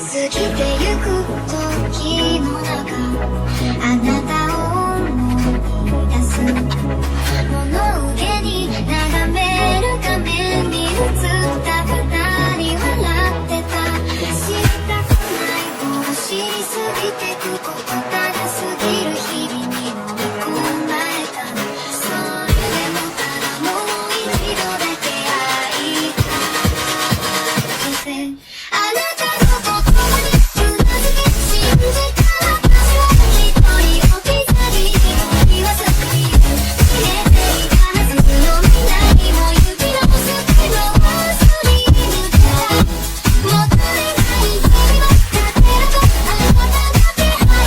過ぎてゆく時の中あなたを思い出す物憂げに眺める画面に映った二人笑ってた知りたくないを知りすぎてくことただ過ぎる日々に飲み込まれたそれでもただもう一度だけ会いたいあなたの言葉にうなずき信じた私は一人置き去り言わずに消えていたはずの未来も行き直すけどスリムだもったいない日々は勝てるとあなたの気配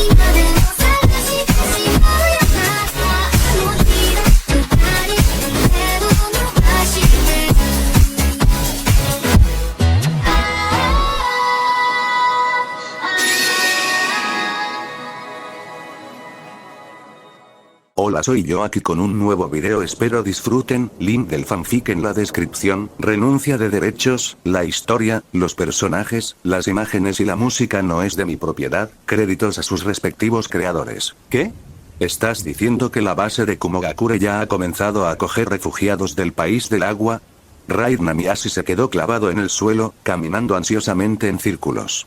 今でも探してしまうよなあの日の二人手を伸ばしてHola, soy yo aquí con un nuevo video, espero disfruten, link del fanfic en la descripción, renuncia de derechos, la historia, los personajes, las imágenes y la música no es de mi propiedad, créditos a sus respectivos creadores. ¿Qué? ¿Estás diciendo que la base de Kumogakure ya ha comenzado a acoger refugiados del país del agua? Raid Namiasi se quedó clavado en el suelo, caminando ansiosamente en círculos.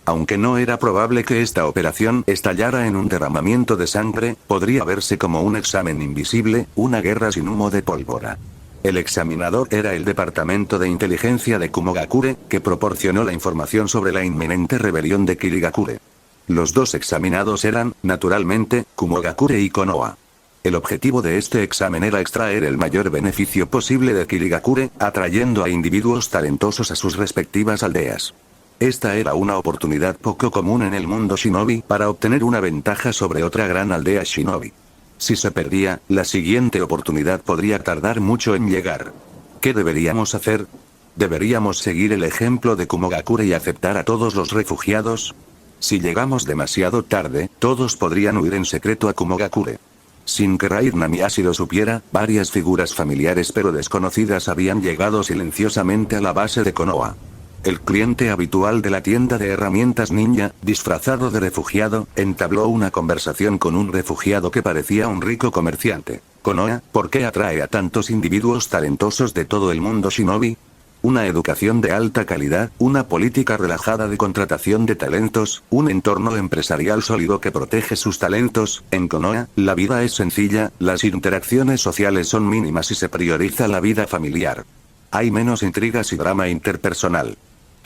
Aunque no era probable que esta operación estallara en un derramamiento de sangre, podría verse como un examen invisible, una guerra sin humo de pólvora. El examinador era el departamento de inteligencia de Kumogakure, que proporcionó la información sobre la inminente rebelión de Kirigakure. Los dos examinados eran, naturalmente, Kumogakure y Konoha. El objetivo de este examen era extraer el mayor beneficio posible de Kirigakure, atrayendo a individuos talentosos a sus respectivas aldeas. Esta era una oportunidad poco común en el mundo shinobi para obtener una ventaja sobre otra gran aldea shinobi. Si se perdía, la siguiente oportunidad podría tardar mucho en llegar. ¿Qué deberíamos hacer? ¿Deberíamos seguir el ejemplo de Kumogakure y aceptar a todos los refugiados? Si llegamos demasiado tarde, todos podrían huir en secreto a Kumogakure. Sin que Raid Namiasi lo supiera, varias figuras familiares pero desconocidas habían llegado silenciosamente a la base de Konoha. El cliente habitual de la tienda de herramientas ninja, disfrazado de refugiado, entabló una conversación con un refugiado que parecía un rico comerciante. Konoha, ¿por qué atrae a tantos individuos talentosos de todo el mundo shinobi? Una educación de alta calidad, una política relajada de contratación de talentos, un entorno empresarial sólido que protege sus talentos. En Konoha, la vida es sencilla, las interacciones sociales son mínimas y se prioriza la vida familiar. Hay menos intrigas y drama interpersonal.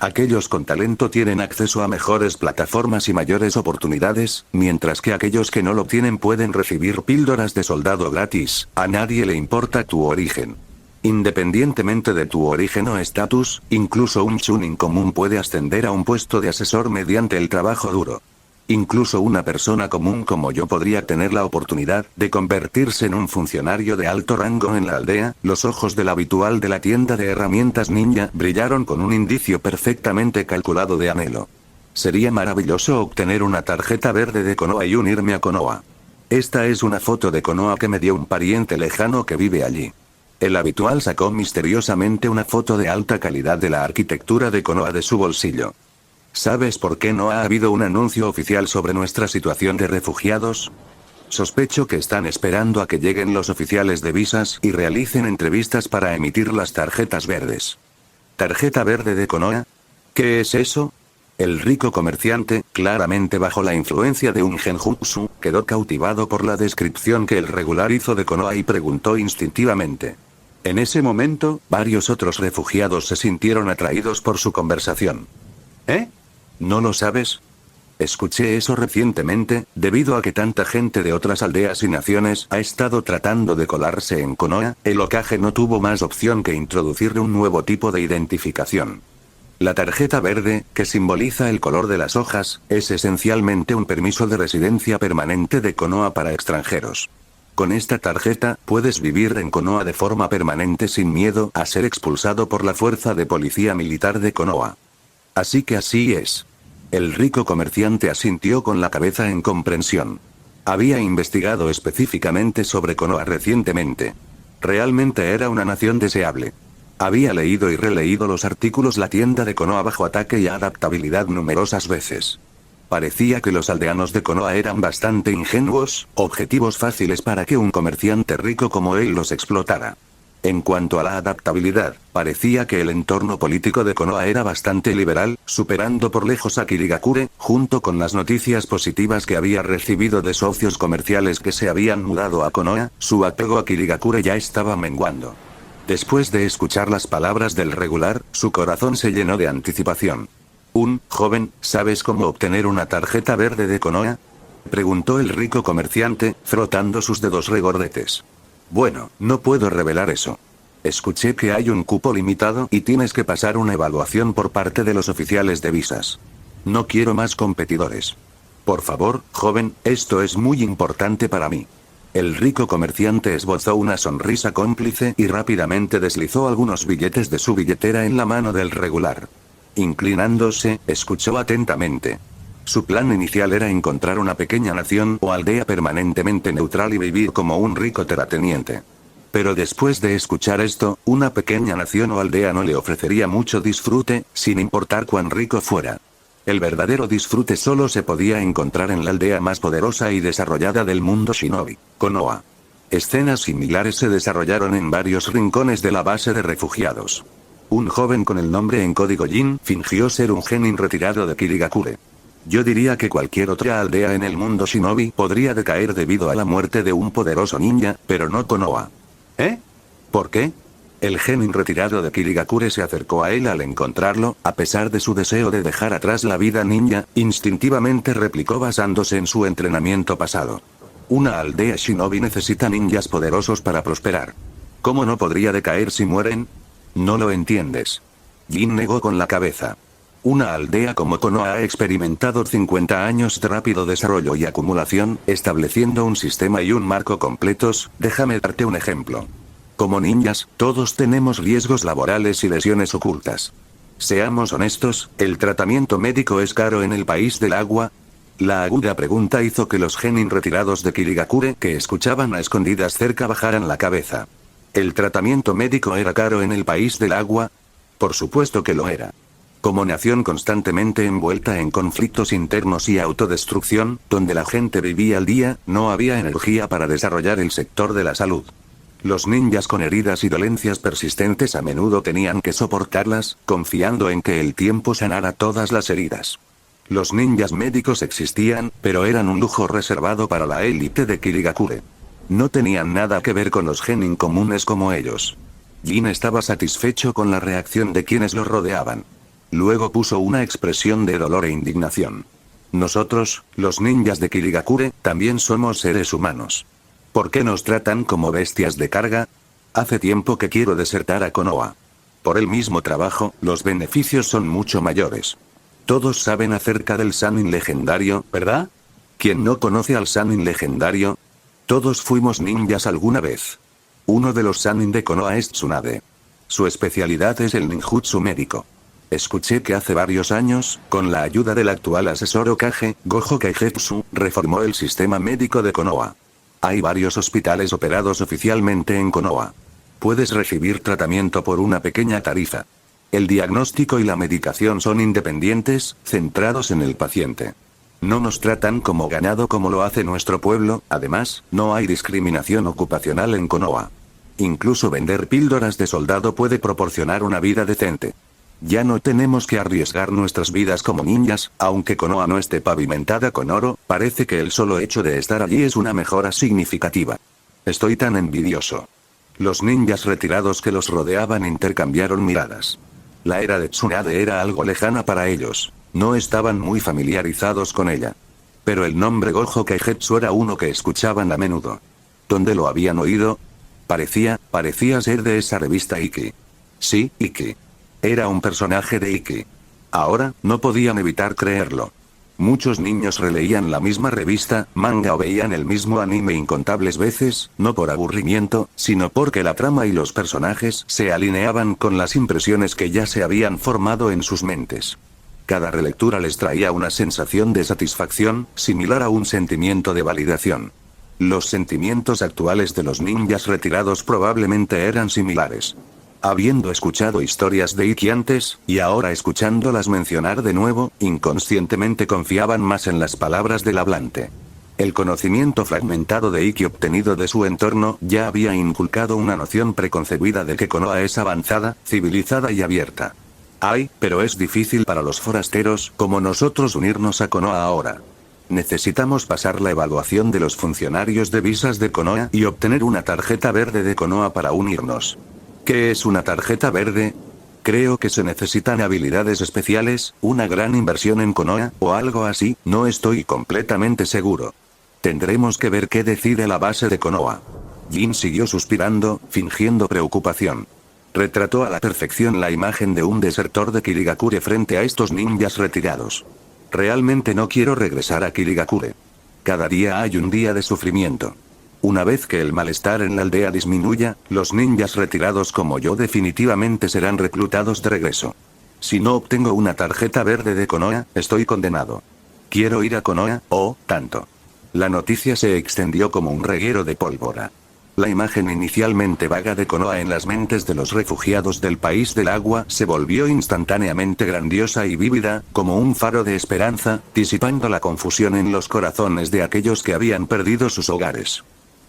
Aquellos con talento tienen acceso a mejores plataformas y mayores oportunidades, mientras que aquellos que no lo tienen pueden recibir píldoras de soldado gratis. A nadie le importa tu origen. Independientemente de tu origen o estatus, incluso un chunin común puede ascender a un puesto de asesor mediante el trabajo duro. Incluso una persona común como yo podría tener la oportunidad de convertirse en un funcionario de alto rango en la aldea. Los ojos del habitual de la tienda de herramientas ninja brillaron con un indicio perfectamente calculado de anhelo. Sería maravilloso obtener una tarjeta verde de Konoha y unirme a Konoha. Esta es una foto de Konoha que me dio un pariente lejano que vive allí. El habitual sacó misteriosamente una foto de alta calidad de la arquitectura de Konoha de su bolsillo. ¿Sabes por qué no ha habido un anuncio oficial sobre nuestra situación de refugiados? Sospecho que están esperando a que lleguen los oficiales de visas y realicen entrevistas para emitir las tarjetas verdes. ¿Tarjeta verde de Konoha? ¿Qué es eso? El rico comerciante, claramente bajo la influencia de un genjutsu, quedó cautivado por la descripción que el regular hizo de Konoha y preguntó instintivamente. En ese momento, varios otros refugiados se sintieron atraídos por su conversación. ¿Eh? ¿No lo sabes? Escuché eso recientemente, debido a que tanta gente de otras aldeas y naciones ha estado tratando de colarse en Konoha. El Hokage no tuvo más opción que introducir un nuevo tipo de identificación. La tarjeta verde, que simboliza el color de las hojas, es esencialmente un permiso de residencia permanente de Konoha para extranjeros. Con esta tarjeta, puedes vivir en Konoha de forma permanente sin miedo a ser expulsado por la fuerza de policía militar de Konoha. Así que así es. El rico comerciante asintió con la cabeza en comprensión. Había investigado específicamente sobre Konoha recientemente. Realmente era una nación deseable. Había leído y releído los artículos La tienda de Konoha bajo ataque y adaptabilidad numerosas veces. Parecía que los aldeanos de Konoha eran bastante ingenuos, objetivos fáciles para que un comerciante rico como él los explotara. En cuanto a la adaptabilidad, parecía que el entorno político de Konoha era bastante liberal, superando por lejos a Kirigakure, junto con las noticias positivas que había recibido de socios comerciales que se habían mudado a Konoha, su apego a Kirigakure ya estaba menguando. Después de escuchar las palabras del regular, su corazón se llenó de anticipación. Joven, ¿sabes cómo obtener una tarjeta verde de Konoha?, preguntó el rico comerciante, frotando sus dedos regordetes. Bueno, no puedo revelar eso. Escuché que hay un cupo limitado y tienes que pasar una evaluación por parte de los oficiales de visas. No quiero más competidores. Por favor, joven, esto es muy importante para mí. El rico comerciante esbozó una sonrisa cómplice y rápidamente deslizó algunos billetes de su billetera en la mano del regular. Inclinándose, escuchó atentamente. Su plan inicial era encontrar una pequeña nación o aldea permanentemente neutral y vivir como un rico terrateniente. Pero después de escuchar esto, una pequeña nación o aldea no le ofrecería mucho disfrute, sin importar cuán rico fuera. El verdadero disfrute solo se podía encontrar en la aldea más poderosa y desarrollada del mundo shinobi, Konoha. Escenas similares se desarrollaron en varios rincones de la base de refugiados. Un joven con el nombre en código Jin fingió ser un genin retirado de Kirigakure. Yo diría que cualquier otra aldea en el mundo shinobi podría decaer debido a la muerte de un poderoso ninja, pero no Konoha. ¿Eh? ¿Por qué? El genin retirado de Kirigakure se acercó a él al encontrarlo, a pesar de su deseo de dejar atrás la vida ninja, instintivamente replicó basándose en su entrenamiento pasado. Una aldea shinobi necesita ninjas poderosos para prosperar. ¿Cómo no podría decaer si mueren? No lo entiendes. Jin negó con la cabeza. Una aldea como Konoha ha experimentado 50 años de rápido desarrollo y acumulación, estableciendo un sistema y un marco completos. Déjame darte un ejemplo. Como ninjas, todos tenemos riesgos laborales y lesiones ocultas. Seamos honestos, ¿el tratamiento médico es caro en el país del agua? La aguda pregunta hizo que los genin retirados de Kirigakure que escuchaban a escondidas cerca bajaran la cabeza. ¿El tratamiento médico era caro en el país del agua? Por supuesto que lo era. Como nación constantemente envuelta en conflictos internos y autodestrucción, donde la gente vivía al día, no había energía para desarrollar el sector de la salud. Los ninjas con heridas y dolencias persistentes a menudo tenían que soportarlas, confiando en que el tiempo sanara todas las heridas. Los ninjas médicos existían, pero eran un lujo reservado para la élite de Kirigakure. No tenían nada que ver con los genin comunes como ellos. Jin estaba satisfecho con la reacción de quienes lo rodeaban. Luego puso una expresión de dolor e indignación. Nosotros, los ninjas de Kirigakure, también somos seres humanos. ¿Por qué nos tratan como bestias de carga? Hace tiempo que quiero desertar a Konoha. Por el mismo trabajo, los beneficios son mucho mayores. Todos saben acerca del Sannin legendario, ¿verdad? ¿Quién no conoce al Sannin legendario? Todos fuimos ninjas alguna vez. Uno de los Sannin de Konoha es Tsunade. Su especialidad es el ninjutsu médico. Escuché que hace varios años, con la ayuda del actual asesor Hokage, Gojo Kaigetsu, reformó el sistema médico de Konoha. Hay varios hospitales operados oficialmente en Konoha. Puedes recibir tratamiento por una pequeña tarifa. El diagnóstico y la medicación son independientes, centrados en el paciente. No nos tratan como ganado como lo hace nuestro pueblo, además, no hay discriminación ocupacional en Konoha. Incluso vender píldoras de soldado puede proporcionar una vida decente. Ya no tenemos que arriesgar nuestras vidas como ninjas, aunque Konoha no esté pavimentada con oro, parece que el solo hecho de estar allí es una mejora significativa. Estoy tan envidioso. Los ninjas retirados que los rodeaban intercambiaron miradas. La era de Tsunade era algo lejana para ellos. No estaban muy familiarizados con ella. Pero el nombre Gojo Kaigetsu era uno que escuchaban a menudo. ¿Dónde lo habían oído? Parecía ser de esa revista Iki. Sí, Iki. Era un personaje de Iki. Ahora, no podían evitar creerlo. Muchos niños releían la misma revista, manga o veían el mismo anime incontables veces, no por aburrimiento, sino porque la trama y los personajes se alineaban con las impresiones que ya se habían formado en sus mentes. Cada relectura les traía una sensación de satisfacción, similar a un sentimiento de validación. Los sentimientos actuales de los ninjas retirados probablemente eran similares. Habiendo escuchado historias de Ikki antes, y ahora escuchándolas mencionar de nuevo, inconscientemente confiaban más en las palabras del hablante. El conocimiento fragmentado de Ikki obtenido de su entorno ya había inculcado una noción preconcebida de que Konoha es avanzada, civilizada y abierta. Ay, pero es difícil para los forasteros como nosotros unirnos a Konoha ahora. Necesitamos pasar la evaluación de los funcionarios de visas de Konoha y obtener una tarjeta verde de Konoha para unirnos. ¿Qué es una tarjeta verde? Creo que se necesitan habilidades especiales, una gran inversión en Konoha, o algo así, no estoy completamente seguro. Tendremos que ver qué decide la base de Konoha. Jin siguió suspirando, fingiendo preocupación. Retrató a la perfección la imagen de un desertor de Kirigakure frente a estos ninjas retirados. Realmente no quiero regresar a Kirigakure. Cada día hay un día de sufrimiento. Una vez que el malestar en la aldea disminuya, los ninjas retirados como yo definitivamente serán reclutados de regreso. Si no obtengo una tarjeta verde de Konoha, estoy condenado. Quiero ir a Konoha, oh, tanto. La noticia se extendió como un reguero de pólvora. La imagen inicialmente vaga de Konoha en las mentes de los refugiados del país del agua se volvió instantáneamente grandiosa y vívida, como un faro de esperanza, disipando la confusión en los corazones de aquellos que habían perdido sus hogares.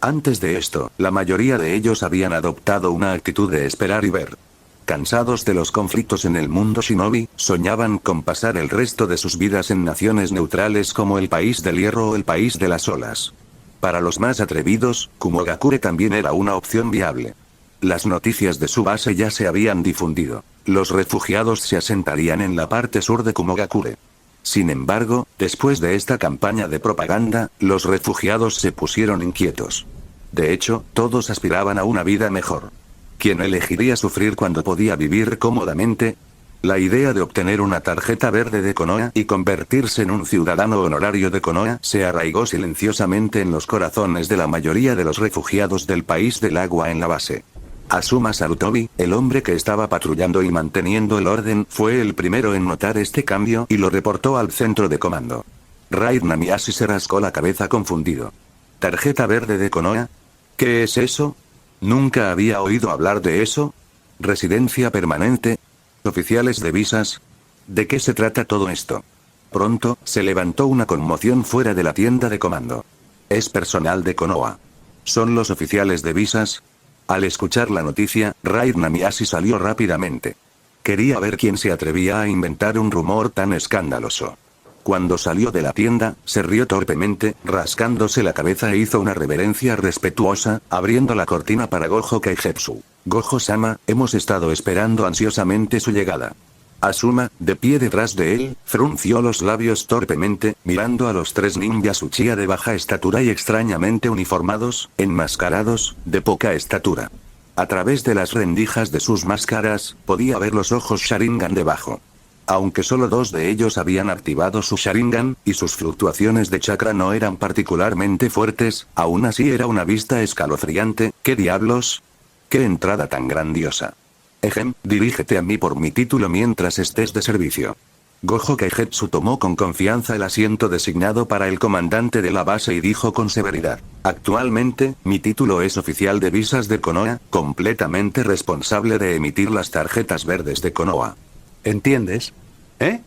Antes de esto, la mayoría de ellos habían adoptado una actitud de esperar y ver. Cansados de los conflictos en el mundo shinobi, soñaban con pasar el resto de sus vidas en naciones neutrales como el país del hierro o el país de las olas. Para los más atrevidos, Kumogakure también era una opción viable. Las noticias de su base ya se habían difundido. Los refugiados se asentarían en la parte sur de Kumogakure. Sin embargo, después de esta campaña de propaganda, los refugiados se pusieron inquietos. De hecho, todos aspiraban a una vida mejor. ¿Quién elegiría sufrir cuando podía vivir cómodamente? La idea de obtener una tarjeta verde de Konoha y convertirse en un ciudadano honorario de Konoha se arraigó silenciosamente en los corazones de la mayoría de los refugiados del país del agua en la base. Asuma Sarutobi, el hombre que estaba patrullando y manteniendo el orden, fue el primero en notar este cambio y lo reportó al centro de comando. Raid Namiyashi se rascó la cabeza confundido. ¿Tarjeta verde de Konoha? ¿Qué es eso? Nunca había oído hablar de eso. ¿Residencia permanente? ¿Oficiales de visas? ¿De qué se trata todo esto? Pronto, se levantó una conmoción fuera de la tienda de comando. Es personal de Konoha. ¿Son los oficiales de visas? Al escuchar la noticia, Raid Namiyashi salió rápidamente. Quería ver quién se atrevía a inventar un rumor tan escandaloso. Cuando salió de la tienda, se rió torpemente, rascándose la cabeza e hizo una reverencia respetuosa, abriendo la cortina para Gojo Keigetsu. Gojo-sama, hemos estado esperando ansiosamente su llegada. Asuma, de pie detrás de él, frunció los labios torpemente, mirando a los tres ninjas Uchiha de baja estatura y extrañamente uniformados, enmascarados, de poca estatura. A través de las rendijas de sus máscaras, podía ver los ojos Sharingan debajo. Aunque solo dos de ellos habían activado su Sharingan, y sus fluctuaciones de chakra no eran particularmente fuertes, aún así era una vista escalofriante. ¿Qué diablos? ¡Qué entrada tan grandiosa! Ejem, dirígete a mí por mi título mientras estés de servicio. Gojo Keigetsu tomó con confianza el asiento designado para el comandante de la base y dijo con severidad. Actualmente, mi título es oficial de visas de Konoha, completamente responsable de emitir las tarjetas verdes de Konoha. ¿Entiendes? ¿Eh?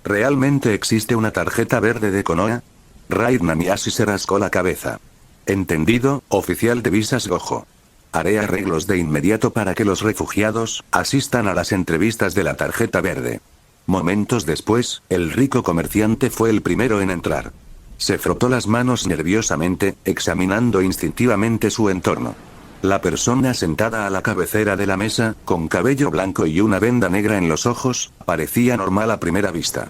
¿Realmente existe una tarjeta verde de Konoha? Raid Namiyashi se rascó la cabeza. Entendido, oficial de visas Gojo. Haré arreglos de inmediato para que los refugiados asistan a las entrevistas de la tarjeta verde. Momentos después, el rico comerciante fue el primero en entrar. Se frotó las manos nerviosamente, examinando instintivamente su entorno. La persona sentada a la cabecera de la mesa, con cabello blanco y una venda negra en los ojos, parecía normal a primera vista.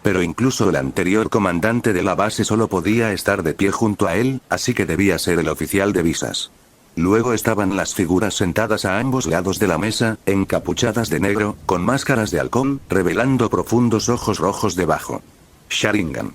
Pero incluso el anterior comandante de la base solo podía estar de pie junto a él, así que debía ser el oficial de visas. Luego estaban las figuras sentadas a ambos lados de la mesa, encapuchadas de negro, con máscaras de halcón, revelando profundos ojos rojos debajo. Sharingan.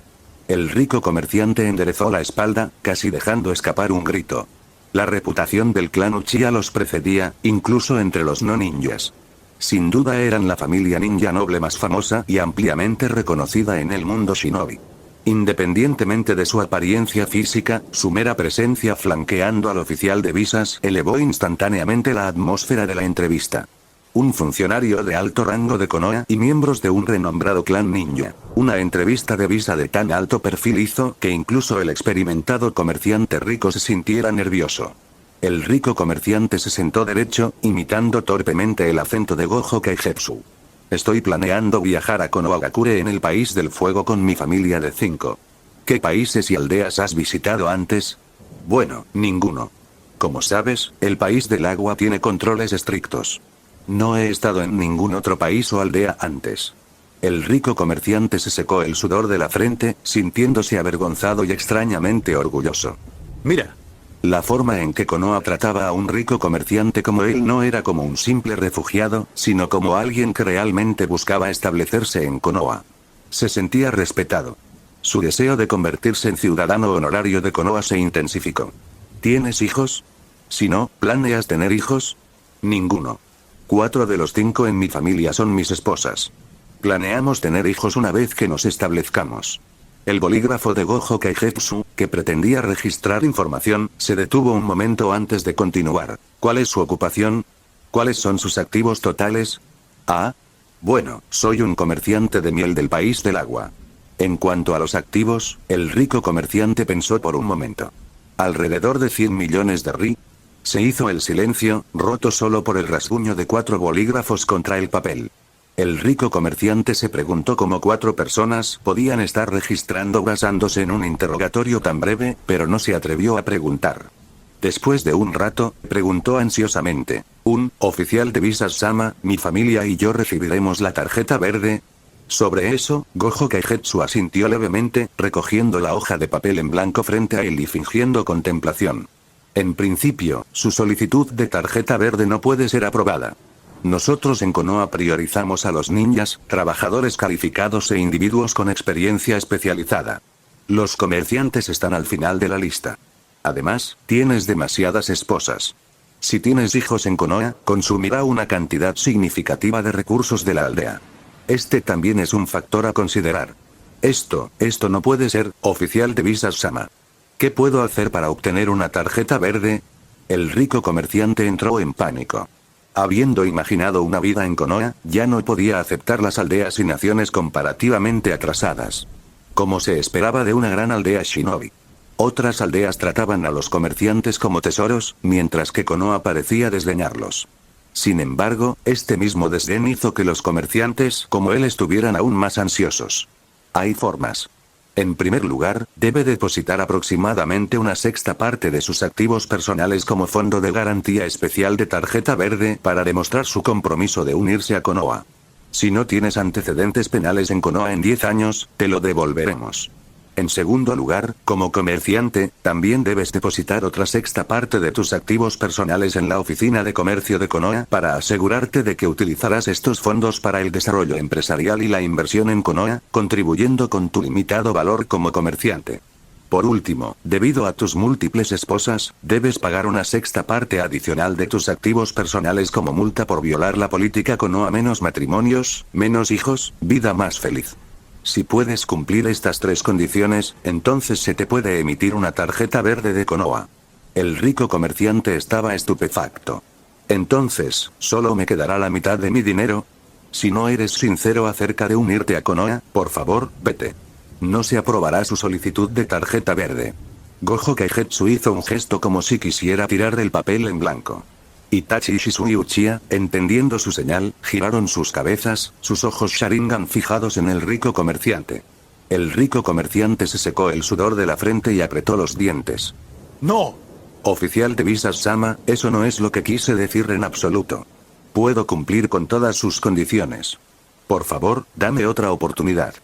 El rico comerciante enderezó la espalda, casi dejando escapar un grito. La reputación del clan Uchiha los precedía, incluso entre los no ninjas. Sin duda eran la familia ninja noble más famosa y ampliamente reconocida en el mundo shinobi. Independientemente de su apariencia física, su mera presencia flanqueando al oficial de visas elevó instantáneamente la atmósfera de la entrevista. un funcionario de alto rango de Konoha y miembros de un renombrado clan ninja. Una entrevista de visa de tan alto perfil hizo que incluso el experimentado comerciante rico se sintiera nervioso. El rico comerciante se sentó derecho, imitando torpemente el acento de Gojo Kaigetsu. Estoy planeando viajar a Konohagakure en el país del fuego con mi familia de 5. ¿Qué países y aldeas has visitado antes? Bueno, ninguno. Como sabes, el país del agua tiene controles estrictos. No he estado en ningún otro país o aldea antes. El rico comerciante se secó el sudor de la frente, sintiéndose avergonzado y extrañamente orgulloso. Mira. La forma en que Konoha trataba a un rico comerciante como él no era como un simple refugiado, sino como alguien que realmente buscaba establecerse en Konoha. Se sentía respetado. Su deseo de convertirse en ciudadano honorario de Konoha se intensificó. ¿Tienes hijos? Si no, ¿planeas tener hijos? Ninguno. 4 de los 5 en mi familia son mis esposas. Planeamos tener hijos una vez que nos establezcamos. El bolígrafo de Gojo Kaigetsu, que pretendía registrar información, se detuvo un momento antes de continuar. ¿Cuál es su ocupación? ¿Cuáles son sus activos totales? Ah. Bueno, soy un comerciante de miel del país del agua. En cuanto a los activos, el rico comerciante pensó por un momento. Alrededor de 100 millones de ri. Se hizo el silencio, roto solo por el rasguño de 4 bolígrafos contra el papel. El rico comerciante se preguntó cómo 4 personas podían estar registrando basándose en un interrogatorio tan breve, pero no se atrevió a preguntar. Después de un rato, preguntó ansiosamente. ¿Un oficial de visas Sama, mi familia y yo recibiremos la tarjeta verde? Sobre eso, Gojo Kaigetsu asintió levemente, recogiendo la hoja de papel en blanco frente a él y fingiendo contemplación. En principio, su solicitud de tarjeta verde no puede ser aprobada. Nosotros en Konoha priorizamos a los ninjas, trabajadores calificados e individuos con experiencia especializada. Los comerciantes están al final de la lista. Además, tienes demasiadas esposas. Si tienes hijos en Konoha, consumirá una cantidad significativa de recursos de la aldea. Este también es un factor a considerar. Esto no puede ser, oficial de visas Sama. ¿Qué puedo hacer para obtener una tarjeta verde? El rico comerciante entró en pánico. Habiendo imaginado una vida en Konoha, ya no podía aceptar las aldeas y naciones comparativamente atrasadas. Como se esperaba de una gran aldea shinobi. Otras aldeas trataban a los comerciantes como tesoros, mientras que Konoha parecía desdeñarlos. Sin embargo, este mismo desdén hizo que los comerciantes como él estuvieran aún más ansiosos. Hay formas. En primer lugar, debe depositar aproximadamente una sexta parte de sus activos personales como fondo de garantía especial de tarjeta verde para demostrar su compromiso de unirse a Konoha. Si no tienes antecedentes penales en Konoha en 10 años, te lo devolveremos. En segundo lugar, como comerciante, también debes depositar otra sexta parte de tus activos personales en la oficina de comercio de Konoha para asegurarte de que utilizarás estos fondos para el desarrollo empresarial y la inversión en Konoha, contribuyendo con tu limitado valor como comerciante. Por último, debido a tus múltiples esposas, debes pagar una sexta parte adicional de tus activos personales como multa por violar la política Konoha: menos matrimonios, menos hijos, vida más feliz. Si puedes cumplir estas 3 condiciones, entonces se te puede emitir una tarjeta verde de Konoha. El rico comerciante estaba estupefacto. Entonces, ¿solo me quedará la mitad de mi dinero? Si no eres sincero acerca de unirte a Konoha, por favor, vete. No se aprobará su solicitud de tarjeta verde. Gojo Kaigetsu hizo un gesto como si quisiera tirar del papel en blanco. Itachi y Shisui Uchiha, entendiendo su señal, giraron sus cabezas, sus ojos Sharingan fijados en el rico comerciante. El rico comerciante se secó el sudor de la frente y apretó los dientes. ¡No! Oficial de visas Sama, eso no es lo que quise decir en absoluto. Puedo cumplir con todas sus condiciones. Por favor, dame otra oportunidad.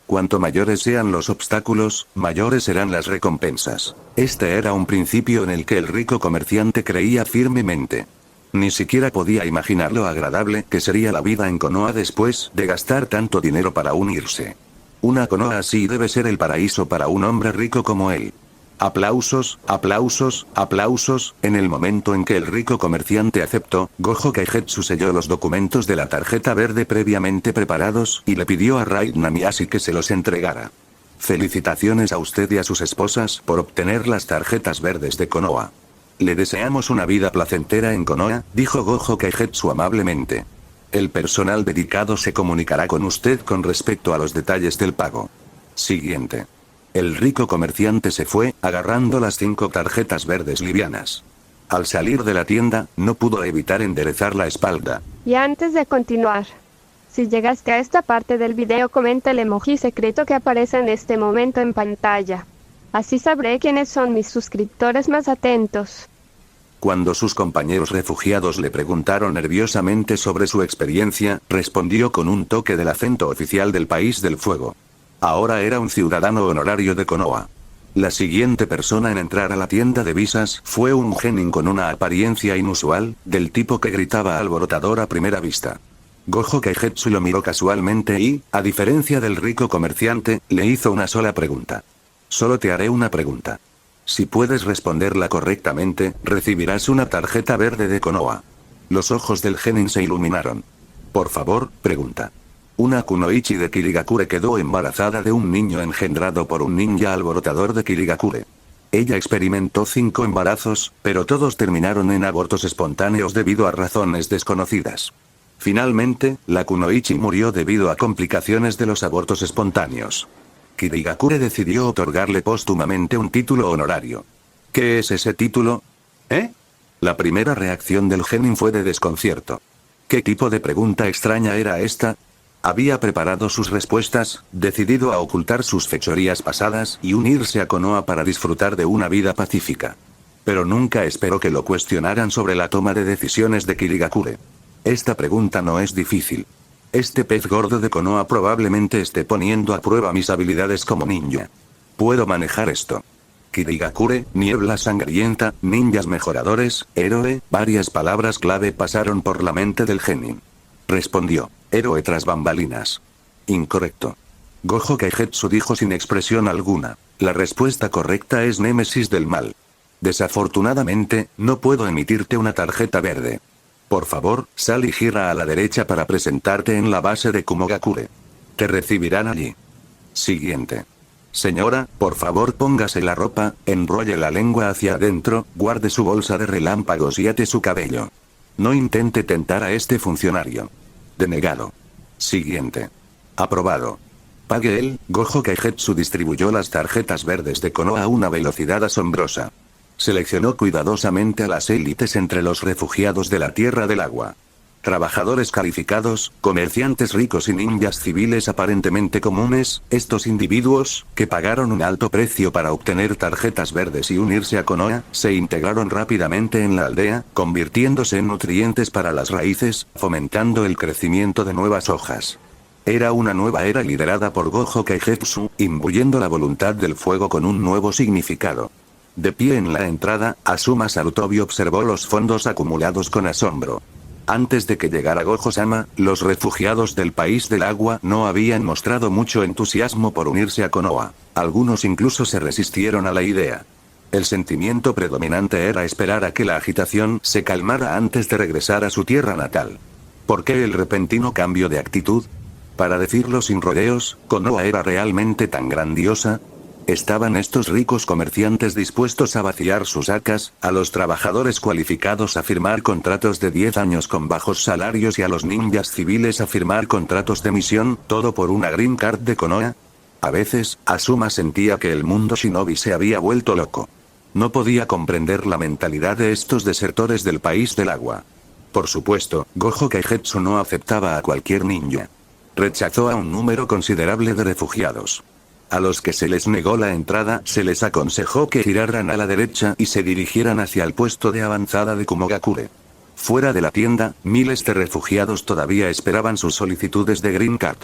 Cuanto mayores sean los obstáculos, mayores serán las recompensas. Este era un principio en el que el rico comerciante creía firmemente. Ni siquiera podía imaginar lo agradable que sería la vida en Konoha después de gastar tanto dinero para unirse. Una Konoha así debe ser el paraíso para un hombre rico como él. Aplausos, aplausos, aplausos. En el momento en que el rico comerciante aceptó, Gojo Kaigetsu selló los documentos de la tarjeta verde previamente preparados y le pidió a Raid Namiyashi que se los entregara. Felicitaciones a usted y a sus esposas por obtener las tarjetas verdes de Konoha. Le deseamos una vida placentera en Konoha, dijo Gojo Kaigetsu amablemente. El personal dedicado se comunicará con usted con respecto a los detalles del pago. Siguiente. El rico comerciante se fue, agarrando las 5 tarjetas verdes livianas. Al salir de la tienda, no pudo evitar enderezar la espalda. Y antes de continuar, si llegaste a esta parte del video, comenta el emoji secreto que aparece en este momento en pantalla. Así sabré quiénes son mis suscriptores más atentos. Cuando sus compañeros refugiados le preguntaron nerviosamente sobre su experiencia, respondió con un toque del acento oficial del País del Fuego. Ahora era un ciudadano honorario de Konoha. La siguiente persona en entrar a la tienda de visas fue un genin con una apariencia inusual, del tipo que gritaba alborotador a primera vista. Gojo Keigetsu lo miró casualmente y, a diferencia del rico comerciante, le hizo una sola pregunta. Solo te haré una pregunta. Si puedes responderla correctamente, recibirás una tarjeta verde de Konoha. Los ojos del genin se iluminaron. Por favor, pregunta. Una kunoichi de Kirigakure quedó embarazada de un niño engendrado por un ninja alborotador de Kirigakure. Ella experimentó 5 embarazos, pero todos terminaron en abortos espontáneos debido a razones desconocidas. Finalmente, la kunoichi murió debido a complicaciones de los abortos espontáneos. Kirigakure decidió otorgarle póstumamente un título honorario. ¿Qué es ese título? ¿Eh? La primera reacción del genin fue de desconcierto. ¿Qué tipo de pregunta extraña era esta? Había preparado sus respuestas, decidido a ocultar sus fechorías pasadas y unirse a Konoha para disfrutar de una vida pacífica. Pero nunca esperó que lo cuestionaran sobre la toma de decisiones de Kirigakure. Esta pregunta no es difícil. Este pez gordo de Konoha probablemente esté poniendo a prueba mis habilidades como ninja. Puedo manejar esto. Kirigakure, niebla sangrienta, ninjas mejoradores, héroe, varias palabras clave pasaron por la mente del genin. Respondió. Héroe tras bambalinas. Incorrecto. Gojo Keigetsu dijo sin expresión alguna. La respuesta correcta es Némesis del mal. Desafortunadamente, no puedo emitirte una tarjeta verde. Por favor, sal y gira a la derecha para presentarte en la base de Kumogakure. Te recibirán allí. Siguiente. Señora, por favor póngase la ropa, enrolle la lengua hacia adentro, guarde su bolsa de relámpagos y ate su cabello. No intente tentar a este funcionario. Denegado. Siguiente. Aprobado. Pague él. Gojo Keigetsu distribuyó las tarjetas verdes de Konoha a una velocidad asombrosa. Seleccionó cuidadosamente a las élites entre los refugiados de la Tierra del Agua. Trabajadores calificados, comerciantes ricos y ninjas civiles aparentemente comunes, estos individuos, que pagaron un alto precio para obtener tarjetas verdes y unirse a Konoha, se integraron rápidamente en la aldea, convirtiéndose en nutrientes para las raíces, fomentando el crecimiento de nuevas hojas. Era una nueva era liderada por Gojo Keigetsu, imbuyendo la voluntad del fuego con un nuevo significado. De pie en la entrada, Asuma Sarutobi observó los fondos acumulados con asombro. Antes de que llegara Gojo-sama, los refugiados del País del Agua no habían mostrado mucho entusiasmo por unirse a Konoha. Algunos incluso se resistieron a la idea. El sentimiento predominante era esperar a que la agitación se calmara antes de regresar a su tierra natal. ¿Por qué el repentino cambio de actitud? Para decirlo sin rodeos, ¿Konoha era realmente tan grandiosa? ¿Estaban estos ricos comerciantes dispuestos a vaciar sus arcas, a los trabajadores cualificados a firmar contratos de 10 años con bajos salarios y a los ninjas civiles a firmar contratos de misión, todo por una green card de Konoha? A veces, Asuma sentía que el mundo shinobi se había vuelto loco. No podía comprender la mentalidad de estos desertores del País del Agua. Por supuesto, Gojo Keigetsu no aceptaba a cualquier ninja. Rechazó a un número considerable de refugiados. A los que se les negó la entrada se les aconsejó que giraran a la derecha y se dirigieran hacia el puesto de avanzada de Kumogakure. Fuera de la tienda, miles de refugiados todavía esperaban sus solicitudes de Green Card.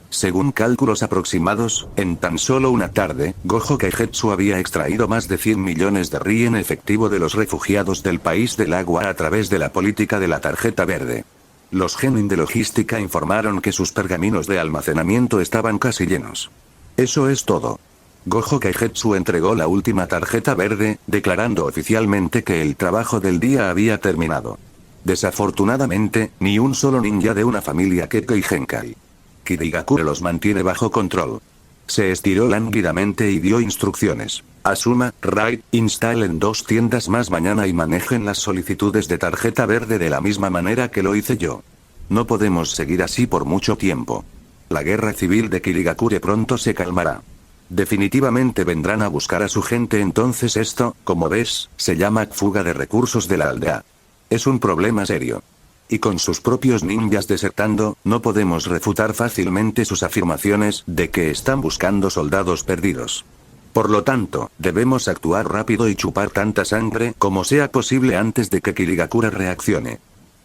Según cálculos aproximados, en tan solo una tarde, Gojo Keigetsu había extraído más de 100 millones de ri en efectivo de los refugiados del País del Agua a través de la política de la tarjeta verde. Los genin de logística informaron que sus pergaminos de almacenamiento estaban casi llenos. Eso es todo. Gojo Keigetsu entregó la última tarjeta verde, declarando oficialmente que el trabajo del día había terminado. Desafortunadamente, ni un solo ninja de una familia Kekkei Genkai Kirigakure los mantiene bajo control. Se estiró lánguidamente y dio instrucciones. Asuma, Raid, instalen 2 tiendas más mañana y manejen las solicitudes de tarjeta verde de la misma manera que lo hice yo. no podemos seguir así por mucho tiempo. La guerra civil de Kirigakure pronto se calmará. Definitivamente vendrán a buscar a su gente, entonces esto, como ves, se llama fuga de recursos de la aldea. Es un problema serio. Y con sus propios ninjas desertando, no podemos refutar fácilmente sus afirmaciones de que están buscando soldados perdidos. Por lo tanto, debemos actuar rápido y chupar tanta sangre como sea posible antes de que Kirigakure reaccione.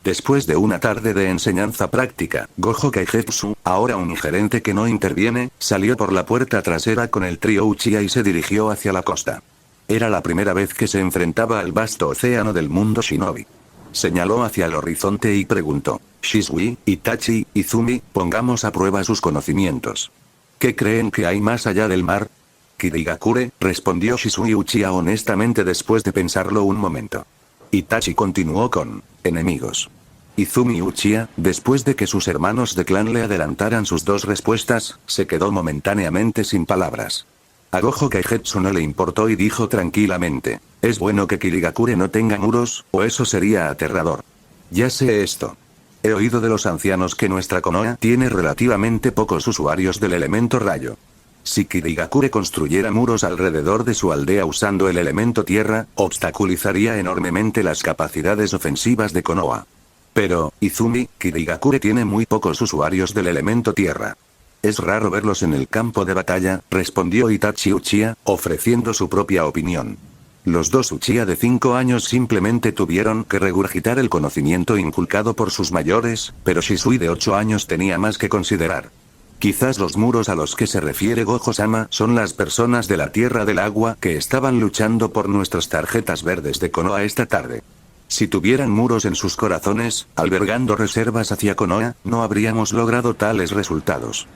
Después de una tarde de enseñanza práctica, Gojo Kaigetsu, ahora un gerente que no interviene, salió por la puerta trasera con el trío Uchiha y se dirigió hacia la costa. Era la primera vez que se enfrentaba al vasto océano del mundo shinobi. Señaló hacia el horizonte y preguntó: Shisui, Itachi, Izumi, pongamos a prueba sus conocimientos. ¿Qué creen que hay más allá del mar? Kirigakure, respondió Shisui Uchiha honestamente después de pensarlo un momento. Itachi continuó con: enemigos. Izumi Uchiha, después de que sus hermanos de clan le adelantaran sus dos respuestas, se quedó momentáneamente sin palabras. A Gojo Kaigetsu no le importó y dijo tranquilamente: es bueno que Kirigakure no tenga muros, o eso sería aterrador. Ya sé esto. He oído de los ancianos que nuestra Konoha tiene relativamente pocos usuarios del elemento rayo. Si Kirigakure construyera muros alrededor de su aldea usando el elemento tierra, obstaculizaría enormemente las capacidades ofensivas de Konoha. Pero, Izumi, Kirigakure tiene muy pocos usuarios del elemento tierra. Es raro verlos en el campo de batalla, respondió Itachi Uchiha, ofreciendo su propia opinión. Los dos Uchiha de 5 años simplemente tuvieron que regurgitar el conocimiento inculcado por sus mayores, pero Shisui de 8 años tenía más que considerar. Quizás los muros a los que se refiere Gojo-sama son las personas de la Tierra del Agua que estaban luchando por nuestras tarjetas verdes de Konoha esta tarde. Si tuvieran muros en sus corazones, albergando reservas hacia Konoha, no habríamos logrado tales resultados.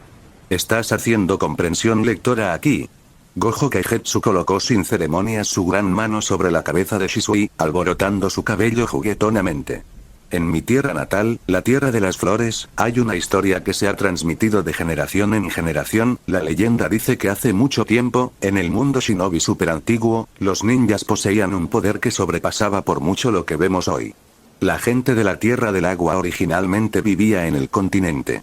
Estás haciendo comprensión lectora aquí. Gojo Kaigetsu colocó sin ceremonias su gran mano sobre la cabeza de Shisui, alborotando su cabello juguetonamente. En mi tierra natal, la tierra de las flores, hay una historia que se ha transmitido de generación en generación. La leyenda dice que hace mucho tiempo, en el mundo shinobi superantiguo, los ninjas poseían un poder que sobrepasaba por mucho lo que vemos hoy. La gente de la Tierra del Agua originalmente vivía en el continente.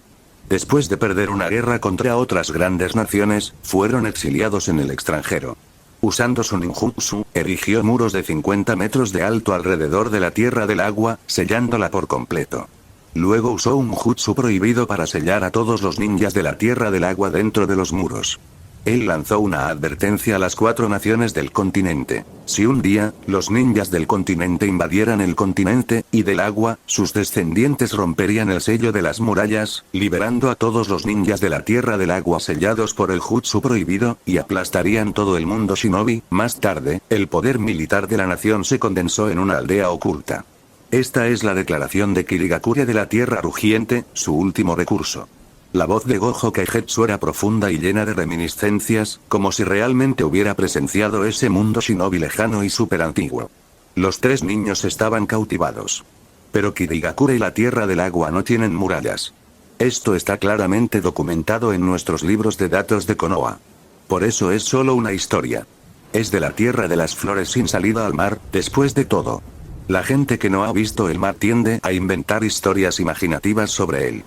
Después de perder una guerra contra otras grandes naciones, fueron exiliados en el extranjero. Usando su ninjutsu, erigió muros de 50 metros de alto alrededor de la Tierra del Agua, sellándola por completo. Luego usó un jutsu prohibido para sellar a todos los ninjas de la Tierra del Agua dentro de los muros. Él lanzó una advertencia a las 4 naciones del continente. Si un día, los ninjas del continente invadieran el continente, y del agua, sus descendientes romperían el sello de las murallas, liberando a todos los ninjas de la Tierra del Agua sellados por el jutsu prohibido, y aplastarían todo el mundo shinobi. Más tarde, el poder militar de la nación se condensó en una aldea oculta. Esta es la declaración de Kirigakure de la Tierra Rugiente, su último recurso. La voz de Gojo Kaigetsu era profunda y llena de reminiscencias, como si realmente hubiera presenciado ese mundo shinobi lejano y súper antiguo. Los 3 niños estaban cautivados. Pero Kirigakure y la Tierra del Agua no tienen murallas. Esto está claramente documentado en nuestros libros de datos de Konoha. Por eso es solo una historia. Es de la Tierra de las Flores sin salida al mar, después de todo. La gente que no ha visto el mar tiende a inventar historias imaginativas sobre él.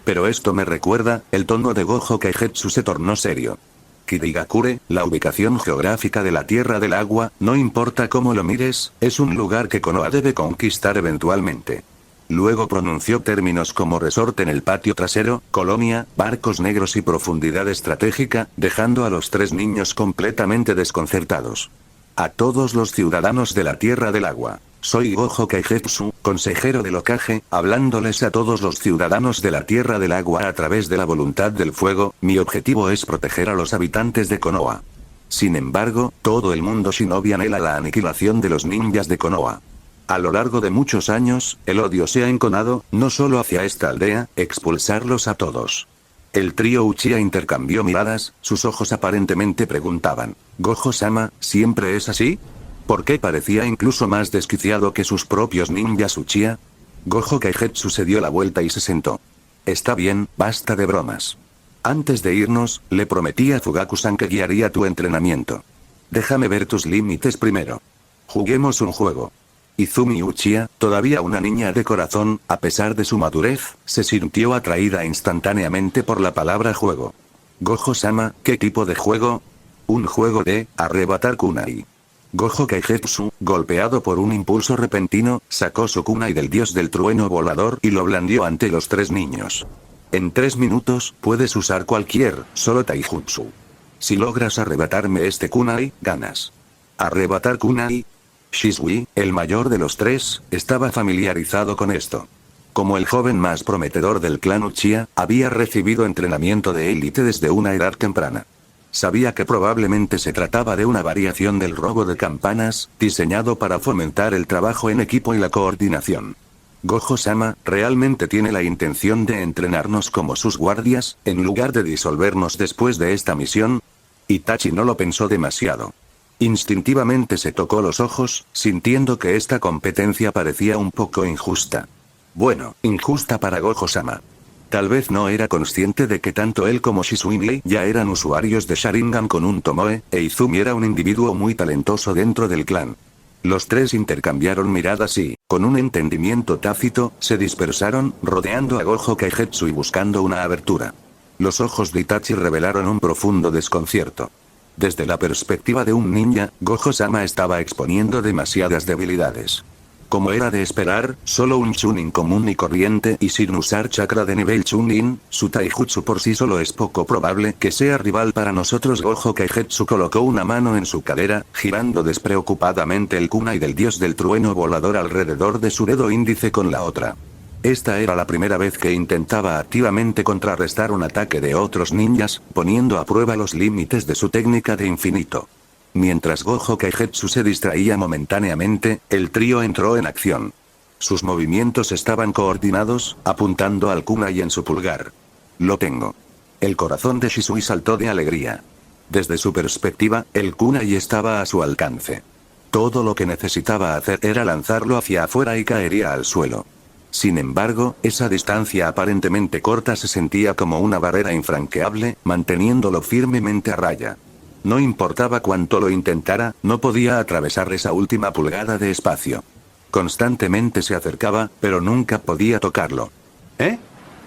Pero esto me recuerda, el tono de Gojo Kaigetsu se tornó serio. Kirigakure, la ubicación geográfica de la Tierra del Agua, no importa cómo lo mires, es un lugar que Konoha debe conquistar eventualmente. Luego pronunció términos como resorte en el patio trasero, colonia, barcos negros y profundidad estratégica, dejando a los 3 niños completamente desconcertados. A todos los ciudadanos de la Tierra del Agua. Soy Gojo Kaigetsu, consejero del Hokage, hablándoles a todos los ciudadanos de la Tierra del Agua a través de la voluntad del fuego. Mi objetivo es proteger a los habitantes de Konoha. Sin embargo, todo el mundo shinobi anhela la aniquilación de los ninjas de Konoha. A lo largo de muchos años, el odio se ha enconado, no solo hacia esta aldea, expulsarlos a todos. El trío Uchiha intercambió miradas, sus ojos aparentemente preguntaban: ¿Gojo-sama, siempre es así? ¿Por qué parecía incluso más desquiciado que sus propios ninjas Uchiha? Gojo Kaigetsu se dio la vuelta y se sentó. Está bien, basta de bromas. Antes de irnos, le prometí a Fugaku-san que guiaría tu entrenamiento. Déjame ver tus límites primero. Juguemos un juego. Izumi Uchiha, todavía una niña de corazón, a pesar de su madurez, se sintió atraída instantáneamente por la palabra juego. Gojo-sama, ¿qué tipo de juego? Un juego de arrebatar kunai. Gojo Kaigetsu, golpeado por un impulso repentino, sacó su kunai del dios del trueno volador y lo blandió ante los 3 niños. En 3 minutos, puedes usar cualquier, solo taijutsu. Si logras arrebatarme este kunai, ganas. ¿Arrebatar kunai? Shisui, el mayor de los 3, estaba familiarizado con esto. Como el joven más prometedor del clan Uchiha, había recibido entrenamiento de élite desde una edad temprana. Sabía que probablemente se trataba de una variación del robo de campanas, diseñado para fomentar el trabajo en equipo y la coordinación. Gojo-sama, ¿realmente tiene la intención de entrenarnos como sus guardias, en lugar de disolvernos después de esta misión? Itachi no lo pensó demasiado. Instintivamente se tocó los ojos, sintiendo que esta competencia parecía un poco injusta. Bueno, injusta para Gojo-sama. Tal vez no era consciente de que tanto él como Shisui ya eran usuarios de Sharingan con un Tomoe, e Izumi era un individuo muy talentoso dentro del clan. Los 3 intercambiaron miradas y, con un entendimiento tácito, se dispersaron, rodeando a Gojo Kaigetsu y buscando una abertura. Los ojos de Itachi revelaron un profundo desconcierto. Desde la perspectiva de un ninja, Gojo-sama estaba exponiendo demasiadas debilidades. Como era de esperar, solo un chunin común y corriente y sin usar chakra de nivel chunin, su taijutsu por sí solo es poco probable que sea rival para nosotros. Gojo Kaigetsu colocó una mano en su cadera, girando despreocupadamente el kunai del dios del trueno volador alrededor de su dedo índice con la otra. Esta era la primera vez que intentaba activamente contrarrestar un ataque de otros ninjas, poniendo a prueba los límites de su técnica de infinito. Mientras Gojo Kaigetsu se distraía momentáneamente, el trío entró en acción. Sus movimientos estaban coordinados, apuntando al kunai en su pulgar. Lo tengo. El corazón de Shisui saltó de alegría. Desde su perspectiva, el kunai estaba a su alcance. Todo lo que necesitaba hacer era lanzarlo hacia afuera y caería al suelo. Sin embargo, esa distancia aparentemente corta se sentía como una barrera infranqueable, manteniéndolo firmemente a raya. No importaba cuánto lo intentara, no podía atravesar esa última pulgada de espacio. Constantemente se acercaba, pero nunca podía tocarlo. ¿Eh?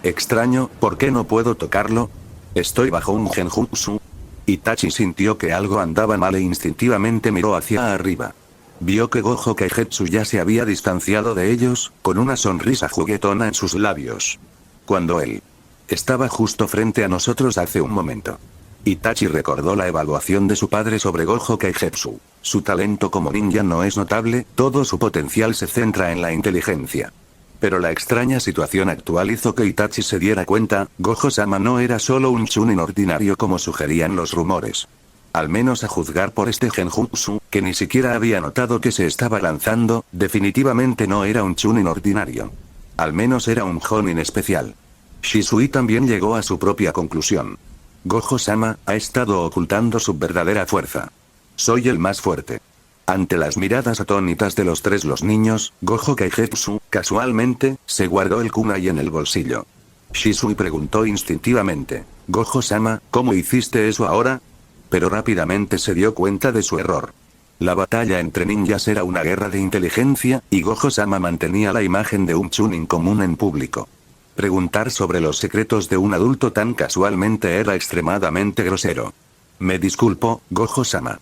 Extraño, ¿por qué no puedo tocarlo? ¿Estoy bajo un genjutsu? Itachi sintió que algo andaba mal e instintivamente miró hacia arriba. Vio que Gojo Kaigetsu ya se había distanciado de ellos, con una sonrisa juguetona en sus labios. Cuando él estaba justo frente a nosotros hace un momento. Itachi recordó la evaluación de su padre sobre Gojo Kaigetsu. Su talento como ninja no es notable, todo su potencial se centra en la inteligencia. Pero la extraña situación actual hizo que Itachi se diera cuenta, Gojo-sama no era solo un chunin ordinario como sugerían los rumores. Al menos a juzgar por este genjutsu, que ni siquiera había notado que se estaba lanzando, definitivamente no era un chunin ordinario. Al menos era un jonin especial. Shisui también llegó a su propia conclusión. Gojo-sama ha estado ocultando su verdadera fuerza. Soy el más fuerte. Ante las miradas atónitas de los niños, Gojo Kaigetsu, casualmente, se guardó el kunai en el bolsillo. Shisui preguntó instintivamente, Gojo-sama, ¿cómo hiciste eso ahora? Pero rápidamente se dio cuenta de su error. La batalla entre ninjas era una guerra de inteligencia, y Gojo-sama mantenía la imagen de un chunin común en público. Preguntar sobre los secretos de un adulto tan casualmente era extremadamente grosero. Me disculpo, Gojo-sama.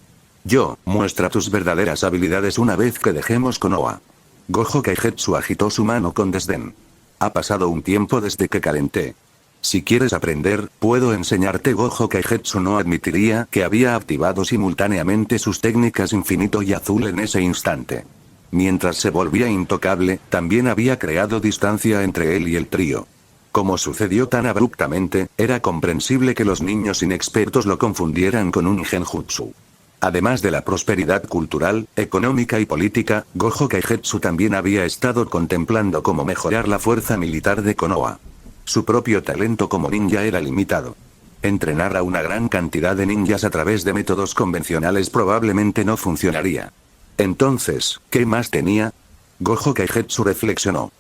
Muestra tus verdaderas habilidades una vez que dejemos Konoha. Gojo Kaigetsu agitó su mano con desdén. Ha pasado un tiempo desde que calenté. Si quieres aprender, puedo enseñarte. Gojo Kaigetsu no admitiría que había activado simultáneamente sus técnicas infinito y azul en ese instante. Mientras se volvía intocable, también había creado distancia entre él y el trío. Como sucedió tan abruptamente, era comprensible que los niños inexpertos lo confundieran con un genjutsu. Además de la prosperidad cultural, económica y política, Gojo Kaigetsu también había estado contemplando cómo mejorar la fuerza militar de Konoha. Su propio talento como ninja era limitado. Entrenar a una gran cantidad de ninjas a través de métodos convencionales probablemente no funcionaría. Entonces, ¿qué más tenía? Gojo Kaigetsu reflexionó.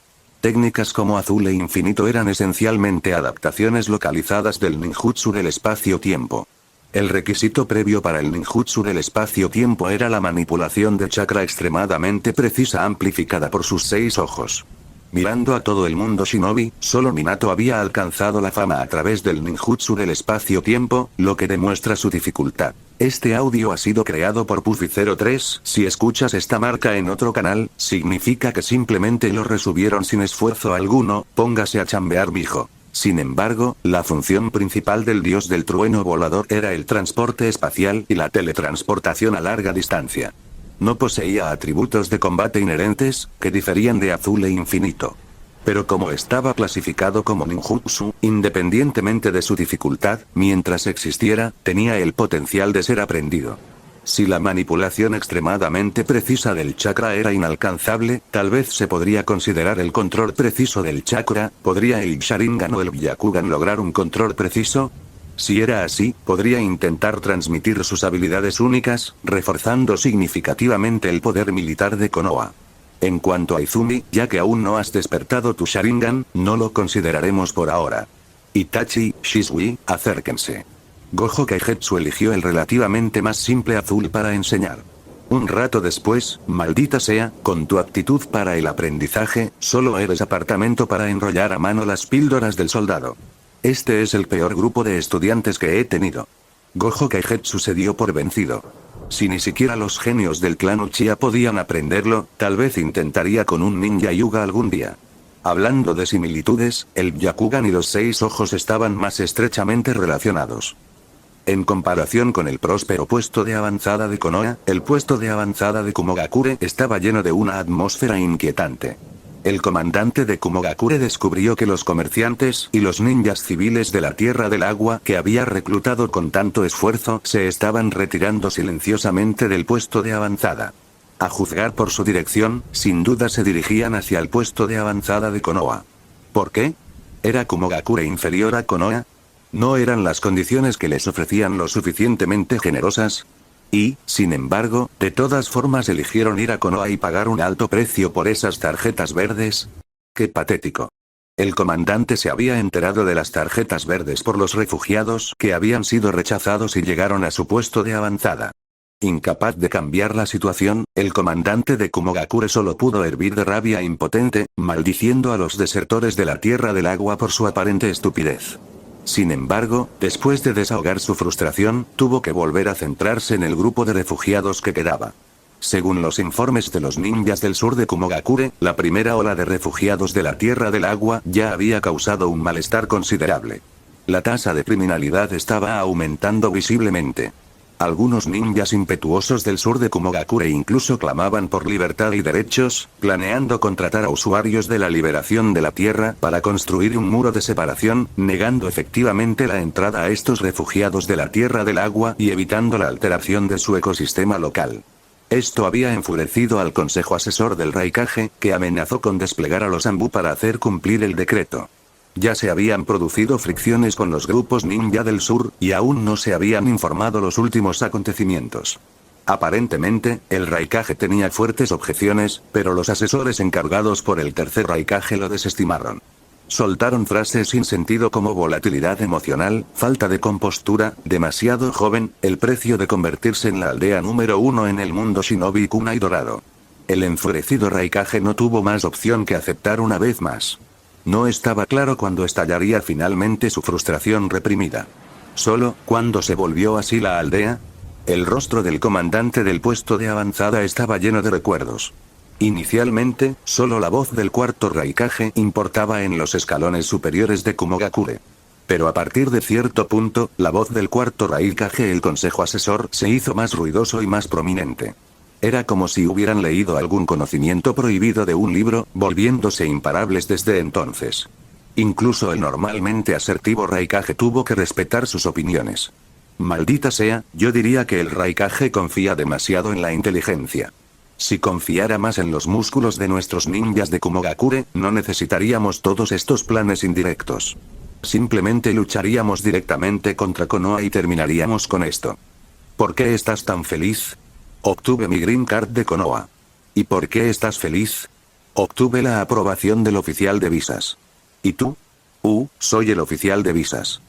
Técnicas como azul e infinito eran esencialmente adaptaciones localizadas del ninjutsu del espacio-tiempo. El requisito previo para el ninjutsu del espacio-tiempo era la manipulación de chakra extremadamente precisa amplificada por sus 6 ojos. Mirando a todo el mundo shinobi, solo Minato había alcanzado la fama a través del ninjutsu del espacio-tiempo, lo que demuestra su dificultad. Este audio ha sido creado por Puffy03, si escuchas esta marca en otro canal, significa que simplemente lo resubieron sin esfuerzo alguno, póngase a chambear mijo. Sin embargo, la función principal del dios del trueno volador era el transporte espacial y la teletransportación a larga distancia. No poseía atributos de combate inherentes, que diferían de Azul e Infinito. Pero como estaba clasificado como ninjutsu, independientemente de su dificultad, mientras existiera, tenía el potencial de ser aprendido. Si la manipulación extremadamente precisa del chakra era inalcanzable, tal vez se podría considerar el control preciso del chakra. ¿Podría el Sharingan o el Byakugan lograr un control preciso? Si era así, podría intentar transmitir sus habilidades únicas, reforzando significativamente el poder militar de Konoha. En cuanto a Izumi, ya que aún no has despertado tu Sharingan, no lo consideraremos por ahora. Itachi, Shisui, acérquense. Gojo Kaigetsu eligió el relativamente más simple azul para enseñar. Un rato después, maldita sea, con tu actitud para el aprendizaje, solo eres apartamento para enrollar a mano las píldoras del soldado. Este es el peor grupo de estudiantes que he tenido. Gojo Kaigetsu se dio por vencido. Si ni siquiera los genios del clan Uchiha podían aprenderlo, tal vez intentaría con un ninja Hyuga algún día. Hablando de similitudes, el Byakugan y los 6 ojos estaban más estrechamente relacionados. En comparación con el próspero puesto de avanzada de Konoha, el puesto de avanzada de Kumogakure estaba lleno de una atmósfera inquietante. El comandante de Kumogakure descubrió que los comerciantes y los ninjas civiles de la Tierra del Agua que había reclutado con tanto esfuerzo se estaban retirando silenciosamente del puesto de avanzada. A juzgar por su dirección, sin duda se dirigían hacia el puesto de avanzada de Konoha. ¿Por qué? ¿Era Kumogakure inferior a Konoha? ¿No eran las condiciones que les ofrecían lo suficientemente generosas? Y, sin embargo, de todas formas eligieron ir a Konoha y pagar un alto precio por esas tarjetas verdes. ¡Qué patético! El comandante se había enterado de las tarjetas verdes por los refugiados que habían sido rechazados y llegaron a su puesto de avanzada. Incapaz de cambiar la situación, el comandante de Kumogakure solo pudo hervir de rabia impotente, maldiciendo a los desertores de la Tierra del Agua por su aparente estupidez. Sin embargo, después de desahogar su frustración, tuvo que volver a centrarse en el grupo de refugiados que quedaba. Según los informes de los ninjas del sur de Kumogakure, la primera ola de refugiados de la Tierra del Agua ya había causado un malestar considerable. La tasa de criminalidad estaba aumentando visiblemente. Algunos ninjas impetuosos del sur de Kumogakure incluso clamaban por libertad y derechos, planeando contratar a usuarios de la liberación de la tierra para construir un muro de separación, negando efectivamente la entrada a estos refugiados de la Tierra del Agua y evitando la alteración de su ecosistema local. Esto había enfurecido al Consejo Asesor del Raikage, que amenazó con desplegar a los Anbu para hacer cumplir el decreto. Ya se habían producido fricciones con los grupos ninja del sur, y aún no se habían informado los últimos acontecimientos. Aparentemente, el Raikage tenía fuertes objeciones, pero los asesores encargados por el tercer Raikage lo desestimaron. Soltaron frases sin sentido como volatilidad emocional, falta de compostura, demasiado joven, el precio de convertirse en la aldea número 1 en el mundo shinobi kunai dorado. El enfurecido Raikage no tuvo más opción que aceptar una vez más. No estaba claro cuándo estallaría finalmente su frustración reprimida. Solo, ¿cuándo se volvió así la aldea? El rostro del comandante del puesto de avanzada estaba lleno de recuerdos. Inicialmente, solo la voz del cuarto Raikage importaba en los escalones superiores de Kumogakure. Pero a partir de cierto punto, la voz del cuarto Raikage, el consejo asesor, se hizo más ruidoso y más prominente. Era como si hubieran leído algún conocimiento prohibido de un libro, volviéndose imparables desde entonces. Incluso el normalmente asertivo Raikage tuvo que respetar sus opiniones. Maldita sea, yo diría que el Raikage confía demasiado en la inteligencia. Si confiara más en los músculos de nuestros ninjas de Kumogakure, no necesitaríamos todos estos planes indirectos. Simplemente lucharíamos directamente contra Konoha y terminaríamos con esto. ¿Por qué estás tan feliz? Obtuve mi green card de Konoha. ¿Y por qué estás feliz? Obtuve la aprobación del oficial de visas. ¿Y tú? Soy el oficial de visas.